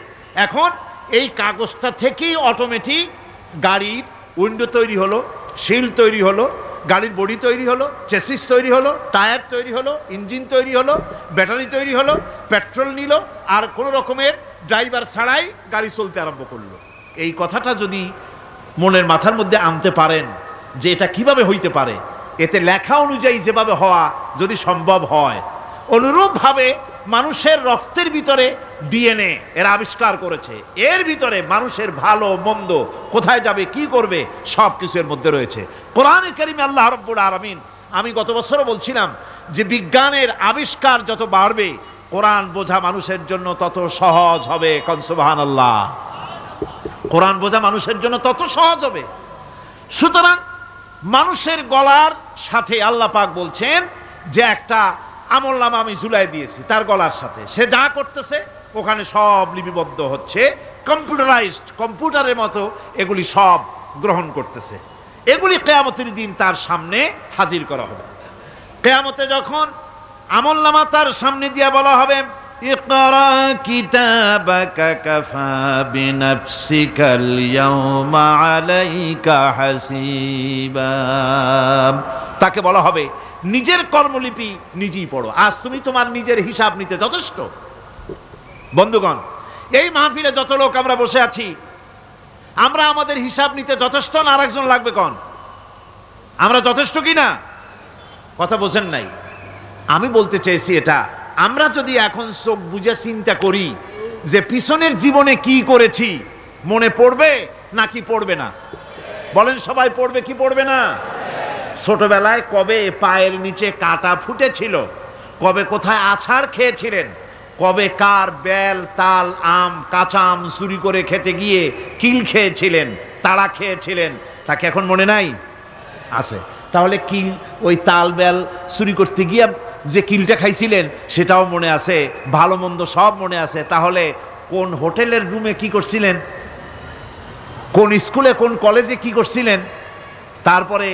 এখন এই কাগজটা থেকেই অটোমেটিক গাড়ির উইন্ডো তৈরি হলো, শিল তৈরি হলো, গাড়ির বডি তৈরি হলো, চেসিস তৈরি হলো, টায়ার তৈরি হলো, ইঞ্জিন তৈরি হলো, ব্যাটারি তৈরি হলো, পেট্রোল নিল, আর কোনো রকমের ড্রাইভার ছাড়াই গাড়ি চলতে আরম্ভ করলো। এই কথাটা যদি মনের মাথার মধ্যে আনতে পারেন যে এটা কিভাবে হইতে পারে, এতে লেখা অনুযায়ী যেভাবে হওয়া যদি সম্ভব হয়, অনুরূপভাবে মানুষের রক্তের ভিতরে ডিএনএ এরা আবিষ্কার করেছে। এর ভিতরে মানুষের ভালো মন্দ, কোথায় যাবে কি করবে, সব কিছু এর মধ্যে রয়েছে। কোরআনে কারিমে আল্লাহ রাব্বুল আলামিন, আমি গত বছরও বলছিলাম যে বিজ্ঞানের আবিষ্কার যত বাড়বে কোরআন বোঝা মানুষের জন্য তত সহজ হবে। কোন সুবহানাল্লাহ। কোরআন বোঝা মানুষের জন্য তত সহজ হবে। সুতরাং মানুষের গলার সাথে আল্লাহ পাক বলছেন যে একটা আমলনামা আমি ঝুলাই দিয়েছি তার গলার সাথে, সে যা করতেছে ওখানে সব লিপিবদ্ধ হচ্ছে, কম্পিউটারাইজড, কম্পিউটারের মতো এগুলি সব গ্রহণ করতেছে। এগুলি কিয়ামতের দিন তার সামনে হাজির করা হবে। কিয়ামতে যখন আমলনামা তার সামনে দিয়ে বলা হবে, ইকরা কিতাবাকা কাফা বিনাফসিকাল ইয়াওমা আলাইকা হাসিবা, তাকে বলা হবে নিজের কর্মলিপি নিজেই পড়ো, আজ তুমি তোমার নিজের হিসাব নিতে যথেষ্ট। বন্ধুগণ, এই মাহফিলে যত লোক আমরা বসে আছি, আমরা আমাদের হিসাব নিতে যথেষ্ট না আরেকজন লাগবে? কোন আমরা যথেষ্ট কি না? কথা বোঝেন নাই। আমি বলতে চেয়েছি এটা, আমরা যদি এখন চোখ বুঝে চিন্তা করি যে পিছনের জীবনে কি করেছি, মনে পড়বে নাকি পড়বে না? বলেন সবাই, পড়বে কি পড়বে না? ছোটবেলায় কবে পায়ের নিচে কাঁটা ফুটেছিল, কবে কোথায় আছাড় খেয়েছিলেন, কবে কার বেল তাল আম কাঁচা আম চুরি করে খেতে গিয়ে কিল খেয়েছিলেন, তাড়া খেয়েছিলেন, তাকে এখন মনে নাই? আছে। তাহলে কিল, ওই তাল বেল চুরি করতে গিয়ে যে কিলটা খাইছিলেন সেটাও মনে আছে, ভালো মন্দ সব মনে আছে। তাহলে কোন হোটেলের রুমে কি করছিলেন, কোন স্কুলে কোন কলেজে কি করছিলেন, তারপরে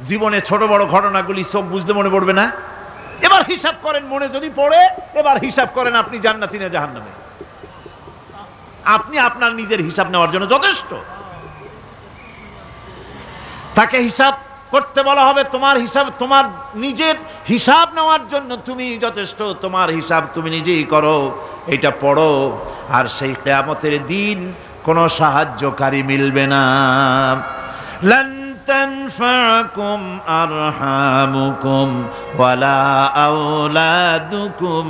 জীবনে ছোট বড় ঘটনাগুলি চোখ বুঝতে মনে পড়বে না? এবার হিসাব করেন, মনে যদি পড়ে এবার হিসাব করেন আপনি জান্নাতি না জাহান্নামে। আপনি আপনার নিজের হিসাব নেওয়ার জন্য যথেষ্ট। তাকে হিসাব করতে বলা হবে, তোমার হিসাব, তোমার নিজের হিসাব নেওয়ার জন্য তুমি যথেষ্ট, তোমার হিসাব তুমি নিজেই করো, এটা পড়ো। আর সেই কিয়ামতের দিন কোনো সাহায্যকারী মিলবে না। লান তানফাকুম আরহামুকুম ওয়ালা আওলাদুকুম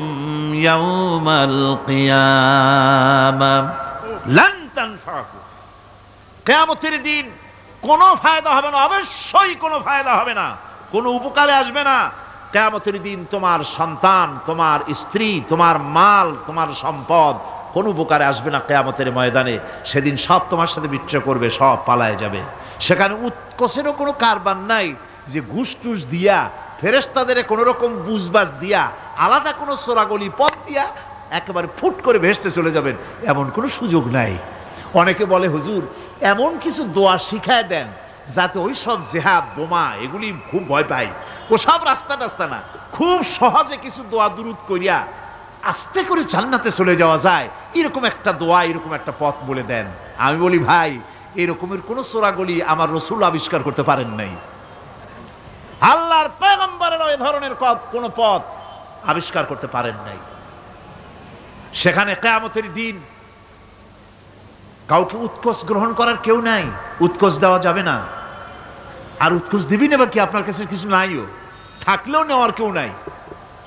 ইয়াউমাল কিয়ামা। লান তানফাকুম, কিয়ামতের দিন কোনো ফায়দা হবে না, অবশ্যই কোনো ফায়দা হবে না, কোনো উপকারে আসবে না। কিয়ামতের দিন তোমার সন্তান, তোমার স্ত্রী, তোমার মাল, তোমার সম্পদ কোনো উপকারে আসবে না। কিয়ামতের ময়দানে সেদিন সব তোমার সাথে বিচ্ছিন্ন করবে, সব পালায় যাবে। সেখানে উৎকোষেরও কোনো কারবার নাই যে ঘুষ টুস দিয়া, ফেরেশতাদের কোনো রকম বুঝবাজ দিয়া, আলাদা কোনো চোরাগলি পথ দিয়া একেবারে ফুট করে ভেসতে চলে যাবেন, এমন কোনো সুযোগ নাই। অনেকে বলে, হুজুর এমন কিছু দোয়া শিখায় দেন যাতে ওই সব জেহাদ বোমা এগুলি খুব ভয় পাই, ওসব রাস্তা টাস্তা না, খুব সহজে কিছু দোয়া দুরুদ করিয়া আস্তে করে জান্নাতে চলে যাওয়া যায়, এরকম একটা দোয়া, এরকম একটা পথ বলে দেন। আমি বলি, ভাই এরকমের কোন চোরাগলি আমার রাসূল আবিষ্কার করতে পারেন নাই, আল্লাহর পয়গম্বরের ওই ধরনের কোন পথ আবিষ্কার করতে পারেন নাই। সেখানে কিয়ামতের দিন কাউকে উৎকোচ গ্রহণ করার কেউ নাই, উৎকোচ দেওয়া যাবে না। আর উৎকোচ দিবি না বা কি, আপনার কাছে কিছু নাইও, থাকলেও নেওয়ার কেউ নাই।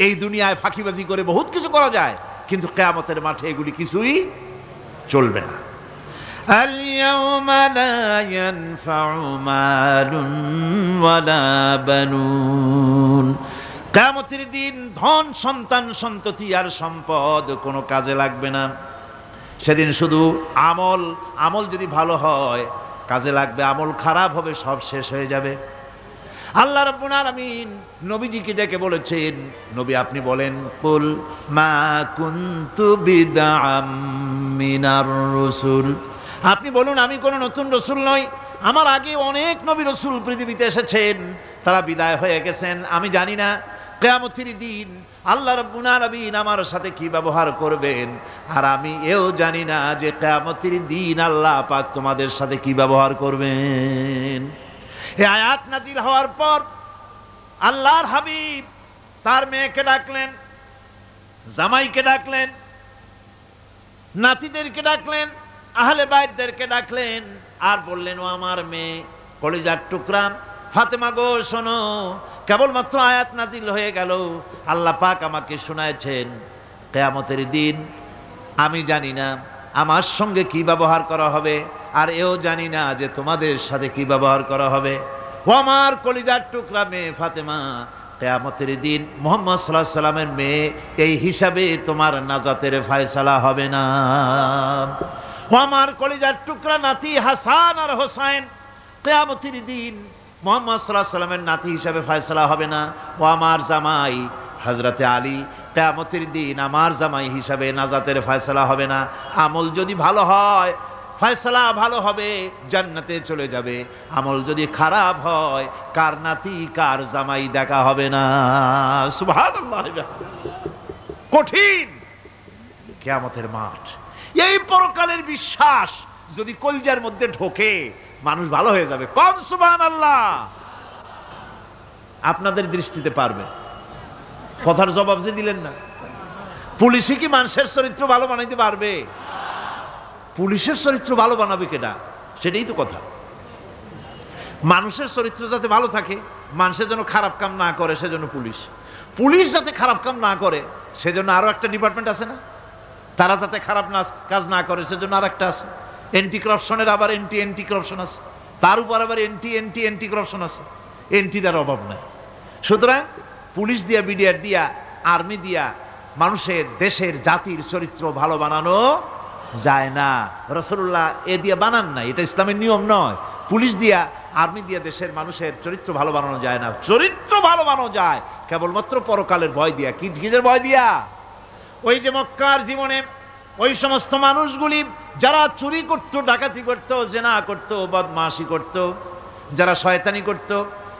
এই দুনিয়ায় ফাঁকিবাজি করে বহুত কিছু করা যায়, কিন্তু কিয়ামতের মাঠে এগুলি কিছুই চলবে না। اليوم لا ينفع مال ولا بنون। কিয়ামতের দিন ধন সন্তান সন্ততি আর সম্পদ কোনো কাজে লাগবে না। সেদিন শুধু আমল যদি ভালো হয় কাজে লাগবে, আমল খারাপ হবে সব শেষ হয়ে যাবে। আল্লাহ রাব্বুল আলামিন নবীজিকে ডেকে বলেছেন, নবী আপনি বলেন, কুল মা কুনতু বিদআম মিনার রাসূল, আপনি বলুন আমি কোন নতুন রসুল নই, আমার আগে অনেক নবী রসুল পৃথিবীতে এসেছেন, তারা বিদায় হয়ে গেছেন। আমি জানি না কিয়ামতের দিন আল্লাহ রাব্বুল আলামিন আমার সাথে কি ব্যবহার করবেন, আর আমি এও জানি না যে কিয়ামতের দিন আল্লাহ পাক তোমাদের সাথে কি ব্যবহার করবেন। এই আয়াত নাজিল হওয়ার পর আল্লাহর হাবিব তার মেয়েকে ডাকলেন, জামাইকে ডাকলেন, নাতিদেরকে ডাকলেন, আহলে বাইতদেরকে ডাকলেন, আর বললেন, ও আমার মেয়ে কলিজার টুকরা ফাতেমা গো শোনো, কেবলমাত্র আয়াত নাজিল হয়ে গেল, আল্লাহ পাক আমাকে শোনায়ছেন কিয়ামতের দিন আমি জানি না আমার সঙ্গে কি ব্যবহার করা হবে, আর এও জানি না যে তোমাদের সাথে কি ব্যবহার করা হবে। ও আমার কলিজার টুকরা মেয়ে ফাতেমা, কিয়ামতের দিন মুহাম্মদ সাল্লাল্লাহু আলাইহি সাল্লামের মেয়ে এই হিসাবে তোমার নাজাতের ফয়সালা হবে না। ও আমার কলিজার টুকরা নাতি হাসান আর হোসেন, কিয়ামতের দিন মুহাম্মদ সাল্লাল্লাহু আলাইহি সাল্লামের নাতি হিসাবে ফয়সালা হবে না। ও আমার জামাই হযরতে আলী, কিয়ামতের দিন আমার জামাই হিসাবে নাজাতের ফয়সালা হবে না। আমল যদি ভালো হয় ফয়সালা ভালো হবে, জান্নাতে চলে যাবে। আমল যদি খারাপ হয় কার নাতি কার জামাই দেখা হবে না। সুবহানাল্লাহ। কঠিন কিয়ামতের মাঠ। এই পরকালের বিশ্বাস যদি কলজার মধ্যে ঢোকে মানুষ ভালো হয়ে যাবে। কোন সুবহানাল্লাহ। আপনাদের দৃষ্টিতে পারবে, কথার জবাব যে দিলেন না। পুলিশে কি মানুষের চরিত্র ভালো বানাইতে পারবে? পুলিশের চরিত্র ভালো বানাবে কেডা? সেটাই তো কথা। মানুষের চরিত্র যাতে ভালো থাকে, মানুষের জন্য খারাপ কাম না করে সেজন্য পুলিশ। পুলিশ যাতে খারাপ কাম না করে সেজন্য আরো একটা ডিপার্টমেন্ট আছে না? তারা যাতে খারাপ কাজ না করে সেজন্য আর একটা আছে। এন্টি করাপশনের আবার এন্টি করাপশন আছে, তার উপর আবার এন্টি করাপশন আছে। এন্টিটার অভাব নাই। সুতরাং পুলিশ দিয়া, বিডিআর দিয়া, আর্মি দিয়া মানুষের, দেশের, জাতির চরিত্র ভালো বানানো যায় না। রাসূলুল্লাহ এ দিয়ে বানান নাই, এটা ইসলামের নিয়ম নয়। পুলিশ দিয়া, আর্মি দিয়া দেশের মানুষের চরিত্র ভালো বানানো যায় না। চরিত্র ভালো বানানো যায় কেবলমাত্র পরকালের ভয় দিয়া। কিসের ভয় দিয়া? ওই যে মক্কার জীবনে ওই সমস্ত মানুষগুলি যারা চুরি করত, ডাকাতি করত, জেনা করত, বদমাশি করত, যারা শয়তানি করত,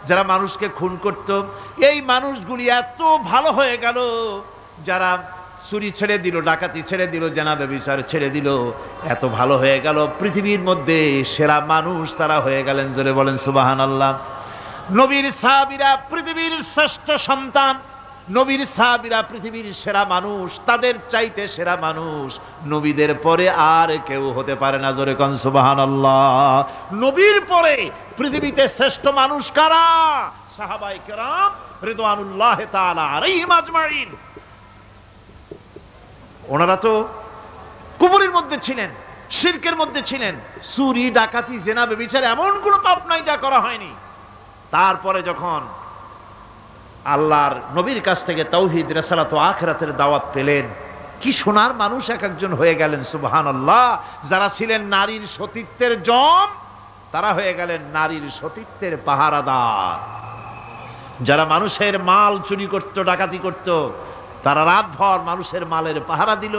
যারা মানুষকে খুন করত, এই মানুষগুলি এত ভালো হয়ে গেল, যারা চুরি ছেড়ে দিল, ডাকাতি ছেড়ে দিল, জেনা ব্যভিচার ছেড়ে দিল, এত ভালো হয়ে গেল, পৃথিবীর মধ্যে সেরা মানুষ তারা হয়ে গেলেন। জোরে বলেন সুবহানাল্লাহ। নবীর সাহাবীরা পৃথিবীর শ্রেষ্ঠ সন্তান, নবীর সাহাবীরা পৃথিবীর সেরা মানুষ, তাদের চাইতে সেরা মানুষ নবীদের পরে আর কেউ হতে পারে না। জোরে কোন সুবহানাল্লাহ। নবীর পরে পৃথিবীতে শ্রেষ্ঠ মানুষ কারা? সাহাবায়ে কেরাম রিদওয়ানুল্লাহ তাআলা আলাইহিম আজমাইন। ওনারা তো কুফরের মধ্যে ছিলেন, শিরকের মধ্যে ছিলেন, চুরি, ডাকাতি, জেনা, ব্যভিচার এমন কোনো পাপ নাই যা করা হয়নি। তারপরে যখন আল্লাহর নবীর কাছ থেকে তাওহীদ, রিসালাত ও আখিরাতের দাওয়াত পেলেন, কি সোনার মানুষ এক একজন হয়ে গেলেন। সুবহানাল্লাহ। যারা ছিলেন নারীর সতীত্বের জম, তারা হয়ে গেলেন নারীর সতীত্বের পাহারাদার। যারা মানুষের মাল চুরি করত, ডাকাতি করত, তারা রাতভর মানুষের মালের পাহারা দিল,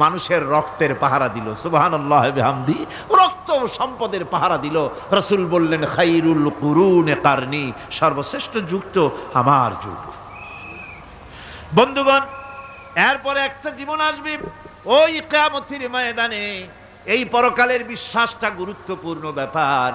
মানুষের রক্তের পাহারা দিল। সুবহানাল্লাহ বিহামদি। রক্ত সম্পদের পাহারা দিল। রাসূল বললেন, খাইরুল কুরুনে কারনি, সর্বশ্রেষ্ঠ যুগ তো আমার যুগ। বন্ধুগণ, এরপরে একটা জীবন আসবে ওই কিয়ামতের ময়দানে। এই পরকালের বিশ্বাসটা গুরুত্বপূর্ণ ব্যাপার।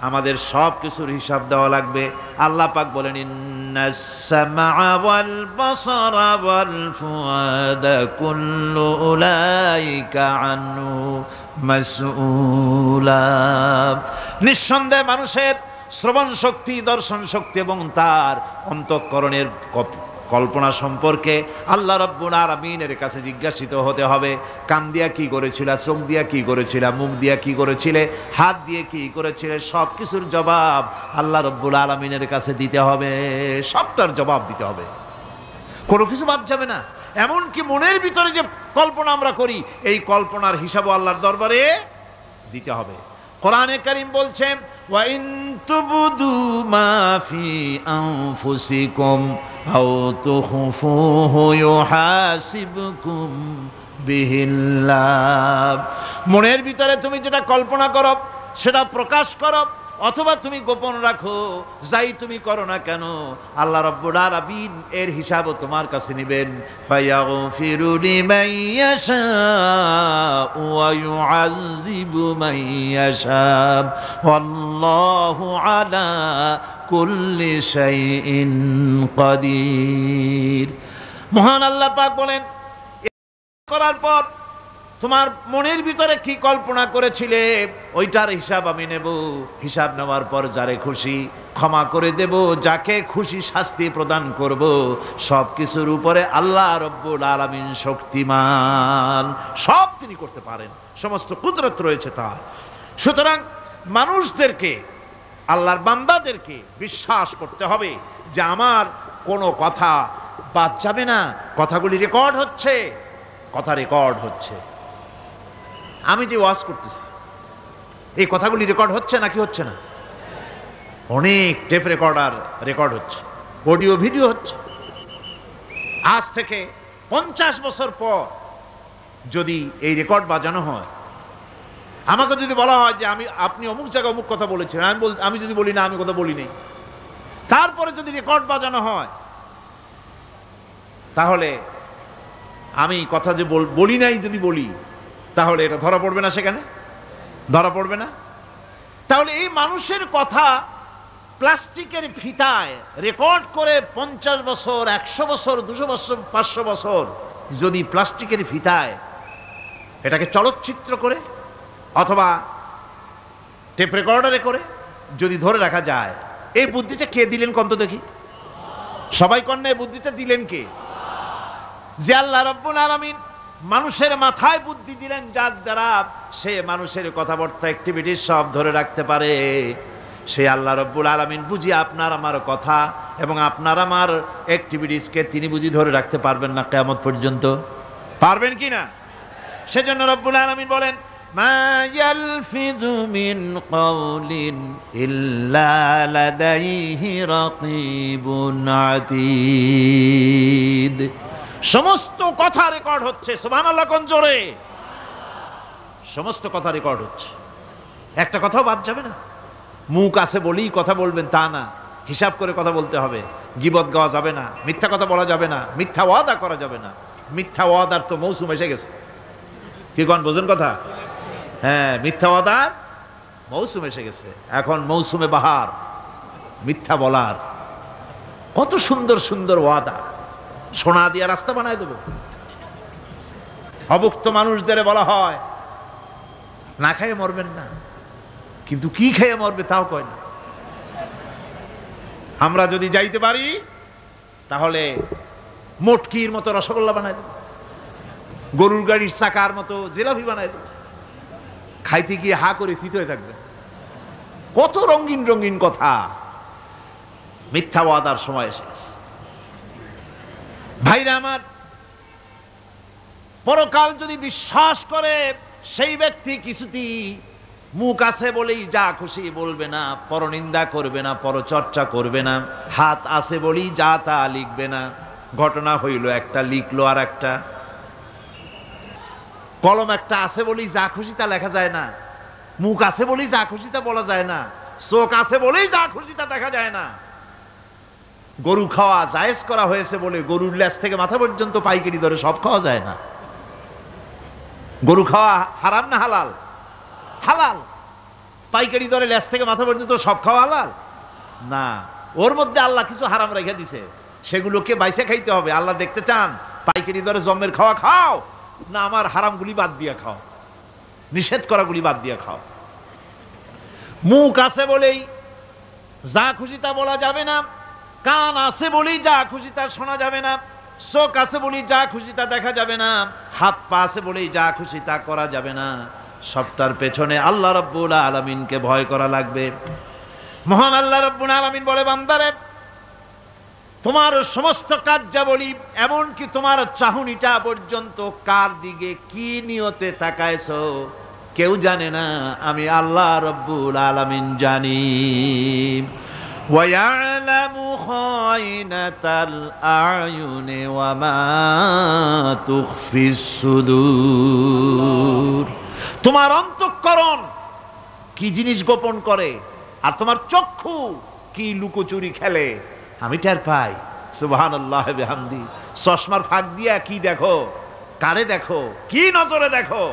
আমাদের সব কিছুর হিসাব দেওয়া লাগবে। আল্লাহ পাক বলেন ইন্নাস সামআ ওয়াল বাসারা ওয়াল ফুআদা কুল্লু উলাইকা আনহু মাসউলা। নিঃসন্দেহে মানুষের শ্রবণ শক্তি, দর্শন শক্তি এবং তার অন্তঃকরণের কল্পনা সম্পর্কে আল্লাহ রাব্বুল আলামিনের কাছে জিজ্ঞাসিত হতে হবে। কান দিয়া কি করেছিল, চোখ দিয়া কি করেছিল, মুখ দিয়া কি করেছিলে, হাত দিয়ে কি করেছিলে, সব কিছুর জবাব আল্লাহ রাব্বুল আলামিনের কাছে দিতে হবে। সবটার জবাব দিতে হবে, কোনো কিছু বাদ যাবে না। এমনকি মনের ভিতরে যে কল্পনা আমরা করি, এই কল্পনার হিসাবও আল্লাহর দরবারে দিতে হবে। কোরআনে কারীম বলছেন ওয়া ইন তুবদু মা ফি আনফুসিকুম আও তুখফুহু ইউহাসিবকুম বিহিল্লাহ। মনের ভিতরে তুমি যেটা কল্পনা করো সেটা প্রকাশ করো, অথবা তুমি গোপন রাখো, যাই তুমি করো না কেন আল্লাহ রাব্বুল আলামিন এর হিসাবও তোমার কাছে নেবেন। ফায়াগফিরু লিমান ইয়াশাউ ওয়া ইউআযযিবু মান ইয়াশাউ ওয়াল্লাহু আলা কুল্লি শাইইন কাদির। মহান আল্লাহ পাক বলেন, করার পর তোমার মনের ভিতরে কি কল্পনা করেছিলে ওইটার হিসাব আমি নেব। হিসাব নেওয়ার পর যারে খুশি ক্ষমা করে দেব, যাকে খুশি শাস্তি প্রদান করব। সব কিছুর উপরে আল্লাহ রব্বুল আলামিন শক্তিমান, সব তিনি করতে পারেন, সমস্ত কুদরত রয়েছে তার। সুতরাং মানুষদেরকে, আল্লাহর বান্দাদেরকে বিশ্বাস করতে হবে যে আমার কোনো কথা বাদ যাবে না। কথাগুলি রেকর্ড হচ্ছে, কথা রেকর্ড হচ্ছে। আমি যে ওয়াজ করতেছি এই কথাগুলি রেকর্ড হচ্ছে নাকি হচ্ছে না? অনেক টেপ রেকর্ডার রেকর্ড হচ্ছে, অডিও ভিডিও হচ্ছে। আজ থেকে 50 বছর পর যদি এই রেকর্ড বাজানো হয়, আমাকে যদি বলা হয় যে আপনি অমুক জায়গায় অমুক কথা বলেছেন, আমি যদি বলি না আমি কথা বলি নাই, তারপরে যদি রেকর্ড বাজানো হয়, তাহলে আমি কথা যে বলি নাই যদি বলি, তাহলে এটা ধরা পড়বে না? সেখানে ধরা পড়বে না? তাহলে এই মানুষের কথা প্লাস্টিকের ফিতায় রেকর্ড করে 50 বছর, 100 বছর, 200 বছর, 500 বছর যদি প্লাস্টিকের ফিতায় এটাকে চলচ্চিত্র করে অথবা টেপ রেকর্ডারে করে যদি ধরে রাখা যায়, এই বুদ্ধিটা কে দিলেন কন্ত দেখি? সবাই কন্যা এই বুদ্ধিটা দিলেন কে? যে আল্লাহ রাব্বুল আলামিন মানুষের মাথায় বুদ্ধি দিলেন, যার দ্বারা সে মানুষের কথাবার্তা অ্যাক্টিভিটি সব ধরে রাখতে পারে। সে আল্লাহ রাব্বুল আলামিন বুঝি আপনার আমার কথা এবং আপনার আমার অ্যাক্টিভিটিসকে তিনি বুঝি ধরে রাখতে পারবেন না কিয়ামত পর্যন্ত? পারবেন কি না? সেজন্য রাব্বুল আলামিন বলেন মা ইয়ালফিযু মিন কাওলিন ইল্লা লাদাইহি রাকীবুন আতীদ। সমস্ত কথা রেকর্ড হচ্ছে। সুবহানাল্লাহ কোন জোরে! সমস্ত কথা রেকর্ড হচ্ছে, একটা কথাও বাদ যাবে না। মুখ আছে বলেই কথা বলবেন তা না, হিসাব করে কথা বলতে হবে। গীবত গাওয়া যাবে না, মিথ্যা কথা বলা যাবে না, মিথ্যা ওয়াদা করা যাবে না। মিথ্যা ওয়াদার তো মৌসুম এসে গেছে। কি কোন বোঝেন কথা? হ্যাঁ, মিথ্যা ওয়াদার মৌসুম এসে গেছে। এখন মৌসুমে বাহার মিথ্যা বলার। কত সুন্দর সুন্দর ওয়াদা, সোনা দিয়া রাস্তা বানায় দেব। অভুক্ত মানুষদের বলা হয় না খেয়ে মরবেন না, কিন্তু কি খেয়ে মরবে তাও কয় না। আমরা যদি যাইতে পারি তাহলে মোটকির মতো রসগোল্লা বানায় দেব, গরুর গাড়ির চাকার মতো জিলাপি বানায় দেব। খাইতে গিয়ে হা করে চিত হয়ে থাকবে। কত রঙিন রঙিন কথা। মিথ্যা ওয়াদার সময় এসে গেছে। ভাইরা আমার, পরকাল যদি বিশ্বাস করে সেই ব্যক্তি কিছুতেই মুখ আছে বলেই যা খুশি বলবে না, পরনিন্দা করবে না, পরচর্চা করবে না, হাত আছে বলেই যা তা লিখবে না। ঘটনা হইল একটা, লিখলো আর একটা। কলম একটা আছে বলেই যা খুশি তা লেখা যায় না, মুখ আছে বলেই যা খুশি তা বলা যায় না, চোখ আছে বলেই যা খুশি তা দেখা যায় না। গরু খাওয়া জায়েজ করা হয়েছে বলে গরুর লেজ থেকে মাথা পর্যন্ত পাইকারি দরে সব খাওয়া যায় না। গরু খাওয়া হারাম না হালাল? হালাল। পাইকারি দরে লেজ থেকে মাথা পর্যন্ত সব খাওয়া হালাল না, ওর মধ্যে আল্লাহ কিছু হারাম রেখে দিছে, সেগুলোকে বাইসে খাইতে হবে। আল্লাহ দেখতে চান পাইকারি দরে জম্মের খাওয়া খাও না আমার হারামগুলি বাদ দিয়ে খাও, নিষেধ করাগুলি বাদ দিয়ে খাও। মুখ আছে বলেই যা খুশি তা বলা যাবে না, কান আছে বলেই যা খুশি তা শোনা যাবে না, চোখ আছে বলেই যা খুশি তা দেখা যাবে না, হাত পা আছে বলেই যা খুশি তা করা যাবে না। সবটার পেছনে আল্লাহ রাব্বুল আলামিনকে ভয় করা লাগবে। মহান আল্লাহ রাব্বুল আলামিন বলে, বান্দারে তোমার সমস্ত কার্যাবলী এমনকি তোমার চাহনিটা পর্যন্ত কার দিকে কি নিয়তে তাকায়ছো কেউ জানে না, আমি আল্লাহ রাব্বুল আলামিন জানি। ওয়ায়ালামু খায়নাতাল আয়ুনি ওয়া মা তুখফিস সুদূর, তোমার অন্তঃকরণ কি জিনিস গোপন করে আর তোমার চক্ষু কি লুকোচুরি খেলে আমি টের পাই। সুবহানাল্লাহ বিহামদি। চশমার ফাঁক দিয়া কি দেখো, কারে দেখো, কি নজরে দেখো,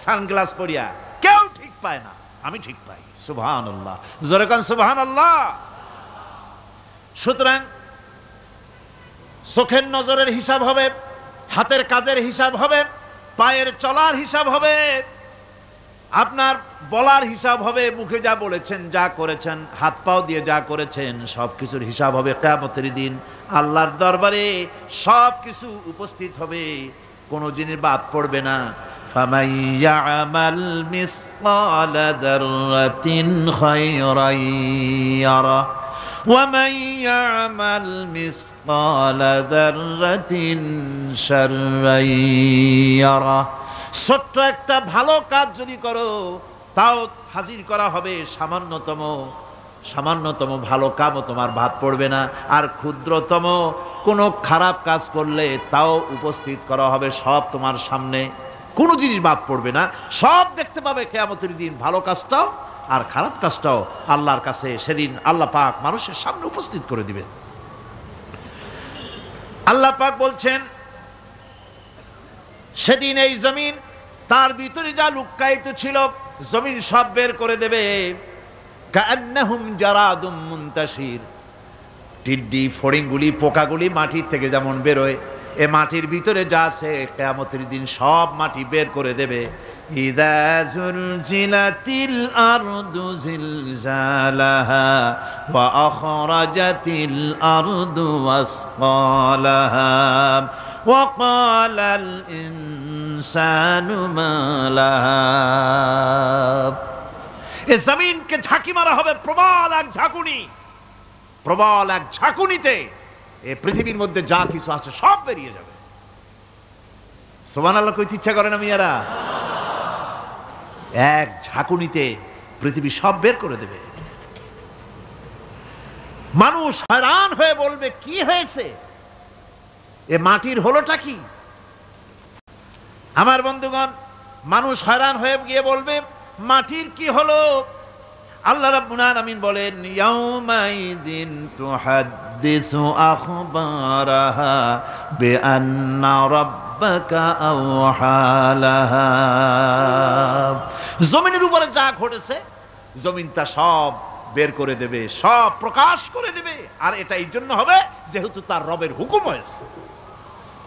সানগ্লাস পরিয়া কেউ ঠিক পায় না, আমি ঠিক পাই। সুবহানাল্লাহ, জোরে কান সুবহানাল্লাহ। সুতরাং চোখের নজরের হিসাব হবে, হাতের কাজের হিসাব হবে, পায়ের চলার হিসাব হবে, আপনার বলার হিসাব হবে, মুখে যা বলেছেন যা করেছেন হাত পাও দিয়ে যা করেছেন সবকিছুর হিসাব হবে কিয়ামতের দিন। আল্লাহর দরবারে সবকিছু উপস্থিত হবে, কোনো জিনিস বাদ পড়বে না। ফামান ইয়ামাল মিসকালা যাররাতিন খায়রান ইয়ারা ওয়া মান ইয়ামাল মিসকালা যাররাতিন শাররান ইয়ারা। ছোট্ট একটা ভালো কাজ যদি করো তাও হাজির করা হবে সামান্যতম ভালো কাজও তোমার বাদ পড়বে না, আর ক্ষুদ্রতম কোনো খারাপ কাজ করলে তাও উপস্থিত করা হবে, সব তোমার সামনে, কোনো জিনিস বাদ পড়বে না, সব দেখতে পাবে কিয়ামতের দিন। ভালো কাজটাও আর খারাপ কাজটাও আল্লাহর কাছে সেদিন আল্লাহ পাক মানুষের সামনে উপস্থিত করে দিবেন। আল্লাহ পাক বলছেন সেদিন এই জমিন তার ভিতরে যা লুক্কায়িত ছিল জমিন সব বের করে দেবে। কান্নাহুম জারাদুম মুনতাশির, টিড্ডি ফড়িংগুলি পোকাগুলি মাটির থেকে যেমন বেরোয়, এ মাটির ভিতরে যা আছে কিয়ামতের দিন সব মাটি বের করে দেবে। ইযা যুলজিলাতিল আরদু জিলজালাহা ওয়া আখরাজাতিল আরদু আসকালাহা ওয়া ক্বালাল ইনসানু মা লাহা। এ জমিনকে ঝাঁকি মারা হবে প্রবল এক ঝাঁকুনি, প্রবল এক ঝাঁকুনিতে এই পৃথিবীর মধ্যে যা কিছু আছে সব বেরিয়ে যাবে। সুবহানাল্লাহ কইতে ইচ্ছা করে না মিয়ারা? এক ঝাঁকুনিতে পৃথিবী সব বের করে দেবে। মানুষ হয়রান হয়ে বলবে কি হয়েছে, এ মাটির হলোটা কি? আমার বন্ধুগণ, মানুষ হয়রান হয়ে গিয়ে বলবে মাটির কি হলো? আল্লাহ রাব্বুল আলামিন বলেন ইয়াউমাইযিন তুহাদ্দিসু আখবারাহা বিআন্না রাব্বাকা আওহালাহা। জমিনের উপরে যা ঘটেছে জমিন তা সব বের করে দেবে, সব প্রকাশ করে দেবে। আর এটা এই জন্য হবে যেহেতু তার রবের হুকুম হয়েছে,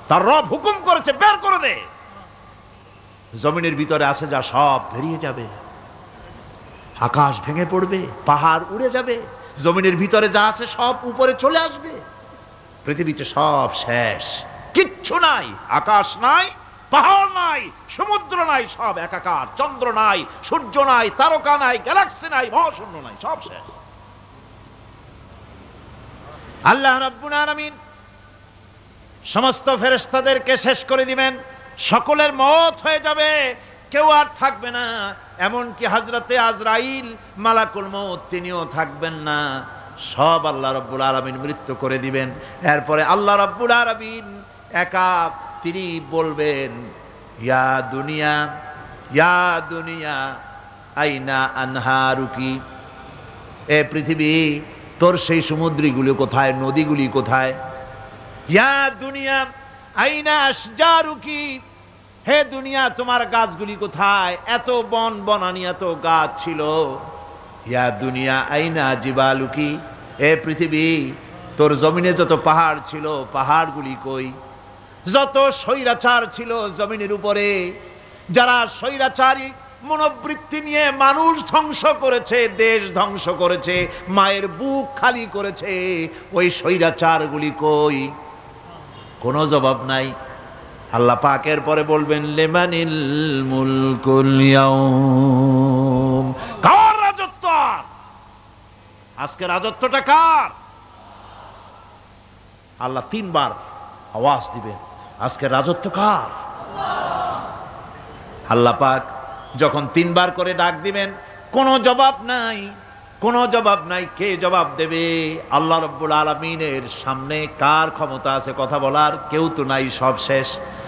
তার রব হুকুম করেছে বের করে দে। জমিনের ভিতরে আছে যা সব বেরিয়ে যাবে, আকাশ ভেঙে পড়বে, পাহাড় উড়ে যাবে, জমিনের ভিতরে যা আছে সব উপরে চলে আসবে, পৃথিবীতে সব শেষ, কিচ্ছু নাই, আকাশ নাই, পাহাড় নাই, সমুদ্র নাই, সব একাকার, চন্দ্র নাই, সূর্য নাই, তারকা নাই, গ্যালাক্সি নাই, মহাশূন্য নাই, সব শেষ। আল্লাহ রাব্বুল আলামিন সমস্ত ফেরেশতাদেরকে শেষ করে দিবেন, সকলের মওত হয়ে যাবে, কেউ আর থাকবে না, এমনকি হযরতে আজরাইল মালাকুল মউত তিনিও থাকবেন না, সব আল্লাহ রাব্বুল আলামিন মৃত্যু করে দিবেন। এরপরে আল্লাহ রাব্বুল আলামিন একা তিনি বলবেন ইয়া দুনিয়া, ইয়া দুনিয়া আইনা আনহারুকি, এ পৃথিবী তোর সেই সমুদ্রগুলি কোথায়, নদীগুলি কোথায়? ইয়া দুনিয়া আইনা আশজারুকি, হে দুনিয়া তোমার গাছগুলি কোথায়? এত বন বনানি, এত গাছ ছিল, ইয়া দুনিয়া আইনা জিবালুকি, এ পৃথিবী তোর জমিনে যত পাহাড় ছিল পাহাড়গুলি কই? যত স্বৈরাচার ছিল জমিনের উপরে, যারা স্বৈরাচারী মনোবৃত্তি নিয়ে মানুষ ধ্বংস করেছে, দেশ ধ্বংস করেছে, মায়ের বুক খালি করেছে, ওই স্বৈরাচারগুলি কই? কোনো জবাব নাই। আল্লাহ পাকের পরে বলবেন লিমানিল মুলকুল ইয়াউম, কার রাজত্ব? আজকে রাজত্বটা কার? আল্লাহ তিনবার আওয়াজ দিবেন, আজকে রাজত্ব কার? আল্লাহ পাক যখন তিনবার করে ডাক দিবেন, কোনো জবাব নাই, কোনো জবাব নাই। কে জবাব দেবে? আল্লাহ রাব্বুল আলামিনের সামনে কার ক্ষমতা আছে কথা বলার? কেউ তো নাই, সব শেষ।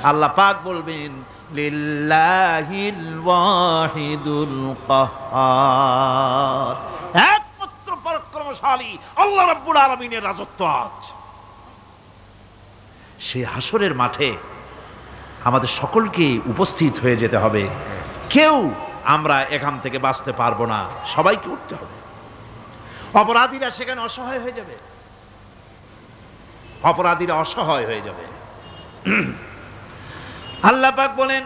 আল্লাহ পাক বলবেন লিল্লাহিল ওয়াহিদুল কাহ্হার, একমাত্র পরাক্রমশালী আল্লাহ রাব্বুল আলামিনের রাজত্ব আজ। সেই হাসরের মাঠে আমাদের সকলকে উপস্থিত হয়ে যেতে হবে। কেউ আমরা এখান থেকে বাঁচতে পারবো না, সবাইকে উঠতে হবে। অপরাধীরা সেখানে অসহায় হয়ে যাবে, অপরাধীরা অসহায় হয়ে যাবে। আল্লাহ পাক বলেন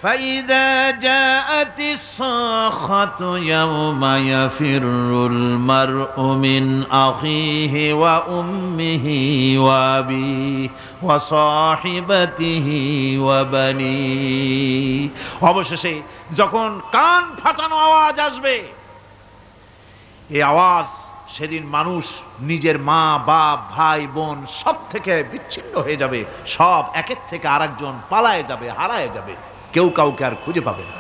ফাইদা জাআতিস সাখাতু ইয়াওমা ইয়াফিরুল মারউ মিন আখিহি ওয়া উম্মিহি ওয়া আবিহি ওয়া সাহিবাতিহি ওয়া বানিহি। অবশেষে যখন কান ফাটানো আওয়াজ আসবে, এই আওয়াজ সেদিন মানুষ নিজের মা বাপ ভাই বোন সব থেকে বিচ্ছিন্ন হয়ে যাবে, সব একের থেকে আরেকজন পালায়ে যাবে, হারায় যাবে, কেউ কাউকে আর খুঁজে পাবে না।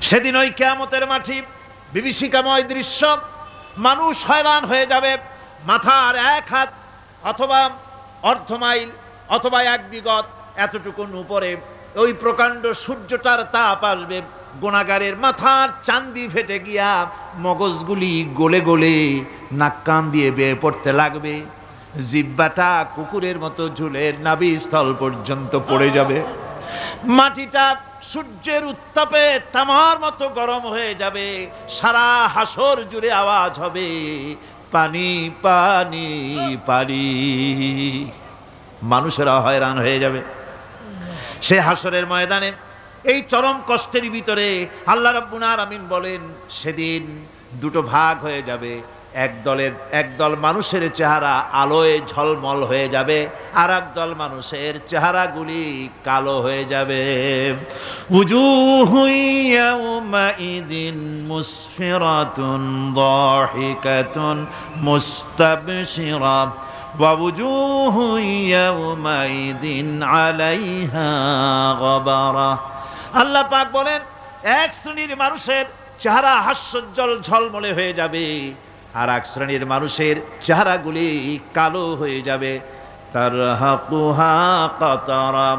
সেদিন ওই কিয়ামতের মাঠে বিভীষিকাময় দৃশ্য, মানুষ হয়রান হয়ে যাবে। মাথার এক হাত অথবা অর্ধ মাইল অথবা এক বিগত এতটুকুন উপরে ওই প্রকাণ্ড সূর্যটার তাপ আসবে, গুনাহগারের মাথার চান্দি ফেটে গিয়া মগজগুলি গলে গলে নাক কান দিয়ে বেয়ে পড়তে লাগবে, জিহ্বাটা কুকুরের মতো ঝুলে নাভিস্থল পর্যন্ত পড়ে যাবে, মাটিটা সূর্যের উত্তাপে তামার মতো গরম হয়ে যাবে, সারা হাসর জুড়ে আওয়াজ হবে পানি পানি পানি। মানুষেরা হয়রান হয়ে যাবে সে হাসরের ময়দানে। এই চরম কষ্টের ভিতরে আল্লাহ রাব্বুল আলামিন বলেন সেদিন দুটো ভাগ হয়ে যাবে। একদল মানুষের চেহারা আলোয় ঝলমল হয়ে যাবে, আর একদল মানুষের চেহারাগুলি কালো হয়ে যাবে। উজুহু ইয়াওমাইযিন মুসফিরাতুন দাহিকাতুন মুস্তাবশিরা ওয়া উজুহু ইয়াওমাইযিন আলাইহা গাবারা। আল্লাহ পাক বলেন এক শ্রেণীর মানুষের চেহারা হাস্যোজ্জ্বল ঝলমলে হয়ে যাবে, আর এক শ্রেণীর মানুষের চেহারাগুলি কালো হয়ে যাবে। তারহাকুহা কাতারা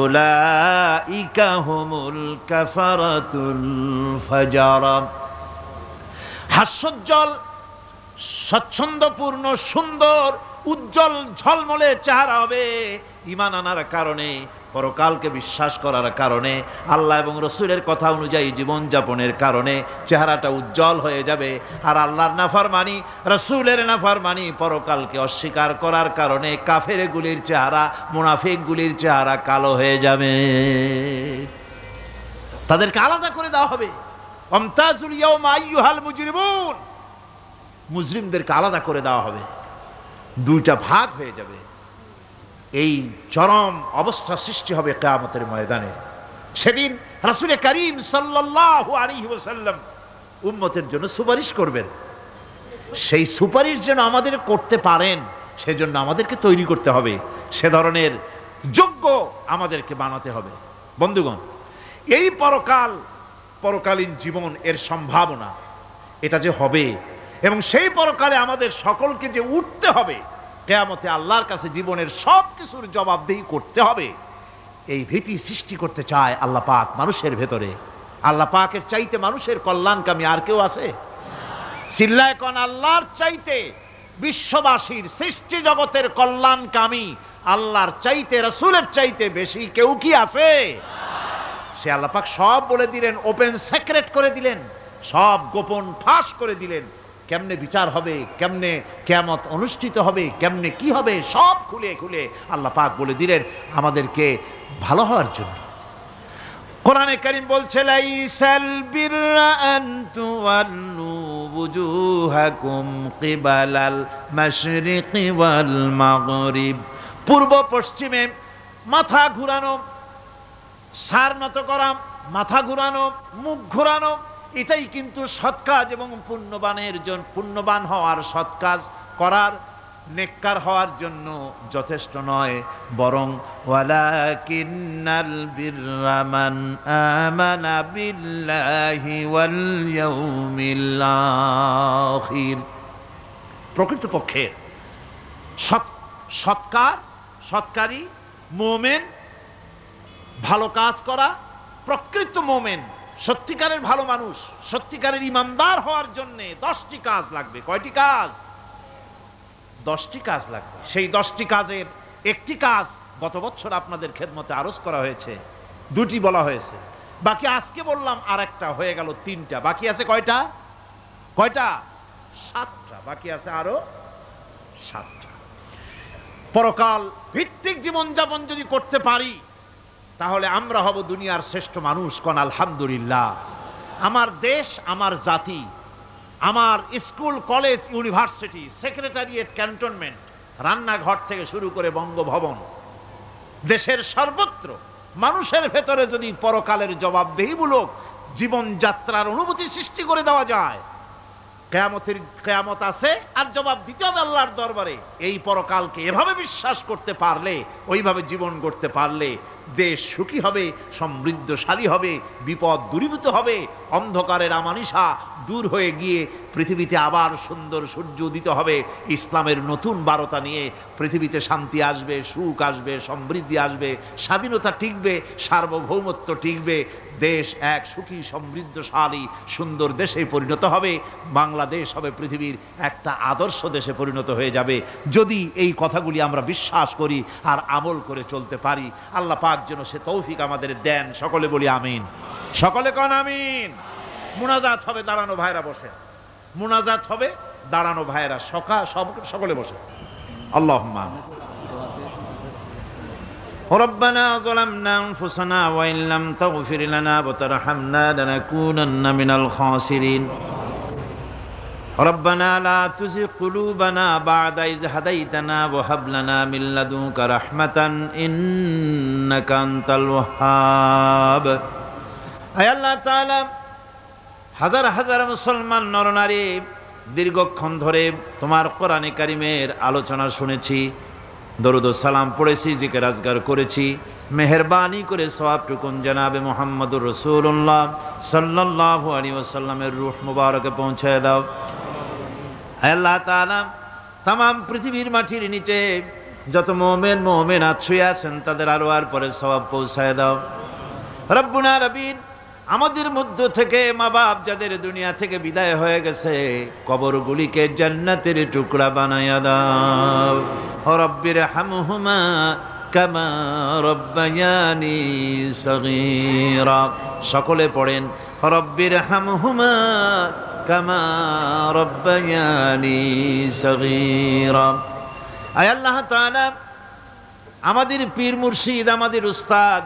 উলাইকা হুমুল কাফারাতুল ফাজারা। হাস্যোজ্জ্বল, স্বচ্ছন্দপূর্ণ, সুন্দর, উজ্জ্বল ঝলমলে চেহারা হবে ঈমান আনার কারণে, পরকালকে বিশ্বাস করার কারণে, আল্লাহ এবং রসুলের কথা অনুযায়ী জীবনযাপনের কারণে চেহারাটা উজ্জ্বল হয়ে যাবে। আর আল্লাহর নাফরমানি, রসুলের নাফরমানি, পরকালকে অস্বীকার করার কারণে কাফেরগুলির চেহারা, মুনাফিকগুলির চেহারা কালো হয়ে যাবে। তাদেরকে আলাদা করে দেওয়া হবে। আমতাজুল ইয়াওমা আইয়ুহাল মুজরিমুন, মুজরিমদেরকে আলাদা করে দেওয়া হবে, দুইটা ভাগ হয়ে যাবে। এই চরম অবস্থা সৃষ্টি হবে কিয়ামতের ময়দানে। সেদিন রাসূল করিম সাল্লাল্লাহু আলাইহি ওয়াসাল্লাম উম্মতের জন্য সুপারিশ করবেন। সেই সুপারিশ যেন আমাদের করতে পারেন সেজন্য আমাদেরকে তৈরি করতে হবে, সে ধরনের যোগ্য আমাদেরকে বানাতে হবে। বন্ধুগণ, এই পরকালীন জীবন, এর সম্ভাবনা, এটা যে হবে এবং সেই পরকালে আমাদের সকলকে যে উঠতে হবে, কিয়ামতে আল্লাহর কাছে জীবনের সব কিছুর জবাবদিহি করতে হবে, এই ভীতি সৃষ্টি করতে চায় আল্লাহ পাক মানুষের ভেতরে। আল্লাহ পাকের চাইতে মানুষের কল্যাণকামী আর কেউ আছে? চিল্লায় কোন আল্লাহর চাইতে, বিশ্ববাসীর সৃষ্টি জগতের কল্যাণকামী আল্লাহর চাইতে, রাসূলের চাইতে বেশি কেউ কি আছে? সে আল্লাহ পাক সব বলে দিলেন, ওপেন সিক্রেট করে দিলেন, সব গোপন ফাঁস করে দিলেন। কেমনে বিচার হবে, কেমনে কিয়ামত অনুষ্ঠিত হবে, কেমনে কি হবে, সব খুলে খুলে আল্লাহ পাক বলে দিলেন আমাদেরকে ভালো হওয়ার জন্য। কোরআনে কারীম বলছে লাইসাল বিররা আন তুওয়াল্লু ওয়ুজুহাকুম কিবালাল মাশরিকি ওয়াল মাগরিব। পূর্ব পশ্চিমে মাথা ঘুরানো, সার নত করা, মাথা ঘুরানো, মুখ ঘুরানো, এটাই কিন্তু সৎ কাজ এবং পুণ্যবান হওয়ার, সৎ কাজ করার, নেককার হওয়ার জন্য যথেষ্ট নয়, বরং ওয়ালাকিন্নাল বিররা মান আমানা বিল্লাহি ওয়াল ইয়াউমিল আখির। প্রকৃতপক্ষে সৎকারী মুমিন, ভালো কাজ করা, প্রকৃত মুমিন, সত্যিকারের ভালো মানুষ, সত্যিকারের ইমানদার হওয়ার জন্য 10টি কাজ লাগবে। কয়টি কাজ? 10টি কাজ লাগবে। সেই 10টি কাজের একটি কাজ গত বছর আপনাদের খেদমতে আরজ করা হয়েছে, 2টি বলা হয়েছে, বাকি আজকে বললাম আর একটা, হয়ে গেল 3টা। বাকি আছে কয়টা? 7টা। বাকি আছে আরো 7টা। পরকাল ভিত্তিক জীবনযাপন যদি করতে পারি তাহলে আমরা হব দুনিয়ার শ্রেষ্ঠ মানুষ। কোন আলহামদুলিল্লাহ। আমার দেশ, আমার জাতি, আমার school, college, university, secretariat, cantonment, রান্নাঘর থেকে শুরু করে বঙ্গভবন, দেশের সর্বত্র মানুষের ভেতরে যদি পরকালের জবাবদেহিমূলক জীবনযাত্রার অনুভূতি সৃষ্টি করে দেওয়া যায়, কিয়ামত আছে আর জবাব দিতে হবে আল্লাহর দরবারে। এই পরকালকে এভাবে বিশ্বাস করতে পারলে, ওইভাবে জীবন গড়তে পারলে দেশ সুখী হবে, সমৃদ্ধশালী হবে, বিপদ দূরীভূত হবে, অন্ধকারের আমানিশা দূর হয়ে গিয়ে পৃথিবীতে আবার সুন্দর সূর্য উদিত হবে। ইসলামের নতুন বার্তা নিয়ে পৃথিবীতে শান্তি আসবে, সুখ আসবে, সমৃদ্ধি আসবে, স্বাধীনতা টিকবে, সার্বভৌমত্ব টিকবে, দেশ এক সুখী সমৃদ্ধশালী সুন্দর দেশে পরিণত হবে। বাংলাদেশ হবে পৃথিবীর একটা আদর্শ দেশে পরিণত হয়ে যাবে যদি এই কথাগুলি আমরা বিশ্বাস করি আর আমল করে চলতে পারি। আল্লাহ পাক যেন সে তৌফিক আমাদের দেন। সকলে বলি আমিন। সকলে কন আমিন। মুনাজাত হবে, দাঁড়ানো ভাইরা বসে। মুনাজাত হবে, দাঁড়ানো ভাইরা সকলে বসে। আল্লাহুম্মা ربنا ظلمنا أنفسنا وإن لم تغفر لنا وترحمنا لنكونن من الخاسرين ربنا لا تزغ قلوبنا بعد إذ هديتنا وهب لنا من لدنك رحمة إنك أنت الوهاب। আয় আল্লাহ তাআলা, হাজার হাজার মুসলমান নরনারী দীর্ঘক্ষণ ধরে তোমার কোরআনে কারিমের আলোচনা শুনেছি, দরুদ ও সালাম পড়েছি, জিকির আজগার করেছি। মেহেরবানি করে সওয়াবটুকুন জনাবে মুহাম্মদুর রাসূলুল্লাহ সাল্লাল্লাহু আলাইহি ওয়াসাল্লামের রূহ মুবারকে পৌঁছায় দাও। হে আল্লাহ তাআলা, तमाम পৃথিবীর মাটির নিচে যত মুমিন মুমিনাত শুয়ে আছেন তাদের আরওয়ার পরে সওয়াব পৌঁছায় দাও। রব্বুনা রবিন, আমাদের মধ্য থেকে মা বাপ যাদের দুনিয়া থেকে বিদায় হয়ে গেছে, কবরগুলিকে জান্নাতের টুকরা বানায়া দাও। রব্বির হামহুমা কামা রব্বায়ানি সগীরা। সকলে পড়েন রব্বির হামহুমা কামা রব্বায়ানি সগীরা। আয় আল্লাহ তাআলা, আমাদের পীর মুর্শিদ, আমাদের উস্তাদ,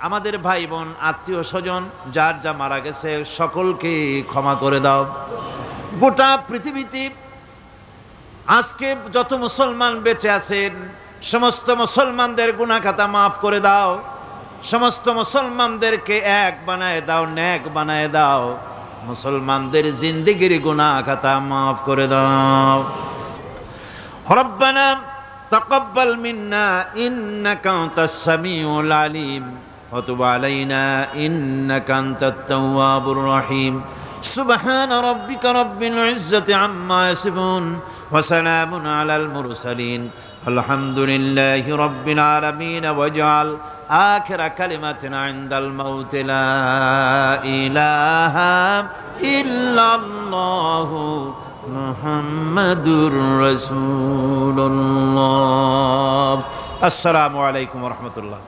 আমাদের ভাই বোন, আত্মীয় স্বজন যার যা মারা গেছে সকলকে ক্ষমা করে দাও। গোটা পৃথিবীতে আজকে যত মুসলমান বেঁচে আছেন সমস্ত মুসলমানদের গুনাহ খাতা মাফ করে দাও। সমস্ত মুসলমানদেরকে এক বানায় দাও, নেক বানায় দাও। মুসলমানদের জিন্দেগির গুনাহ খাতা মাফ করে দাও। রব্বানা তাকাব্বাল মিন্না ইন্নাকা আনতাস সামিউল আলিম وتب علينا إنك أنت التواب الرحيم سبحان ربك رب العزة عما يصفون وسلام على المرسلين الحمد لله رب العالمين واجعل آخر كلمة عند الموت لا إله إلا الله محمد رسول الله السلام عليكم ورحمة الله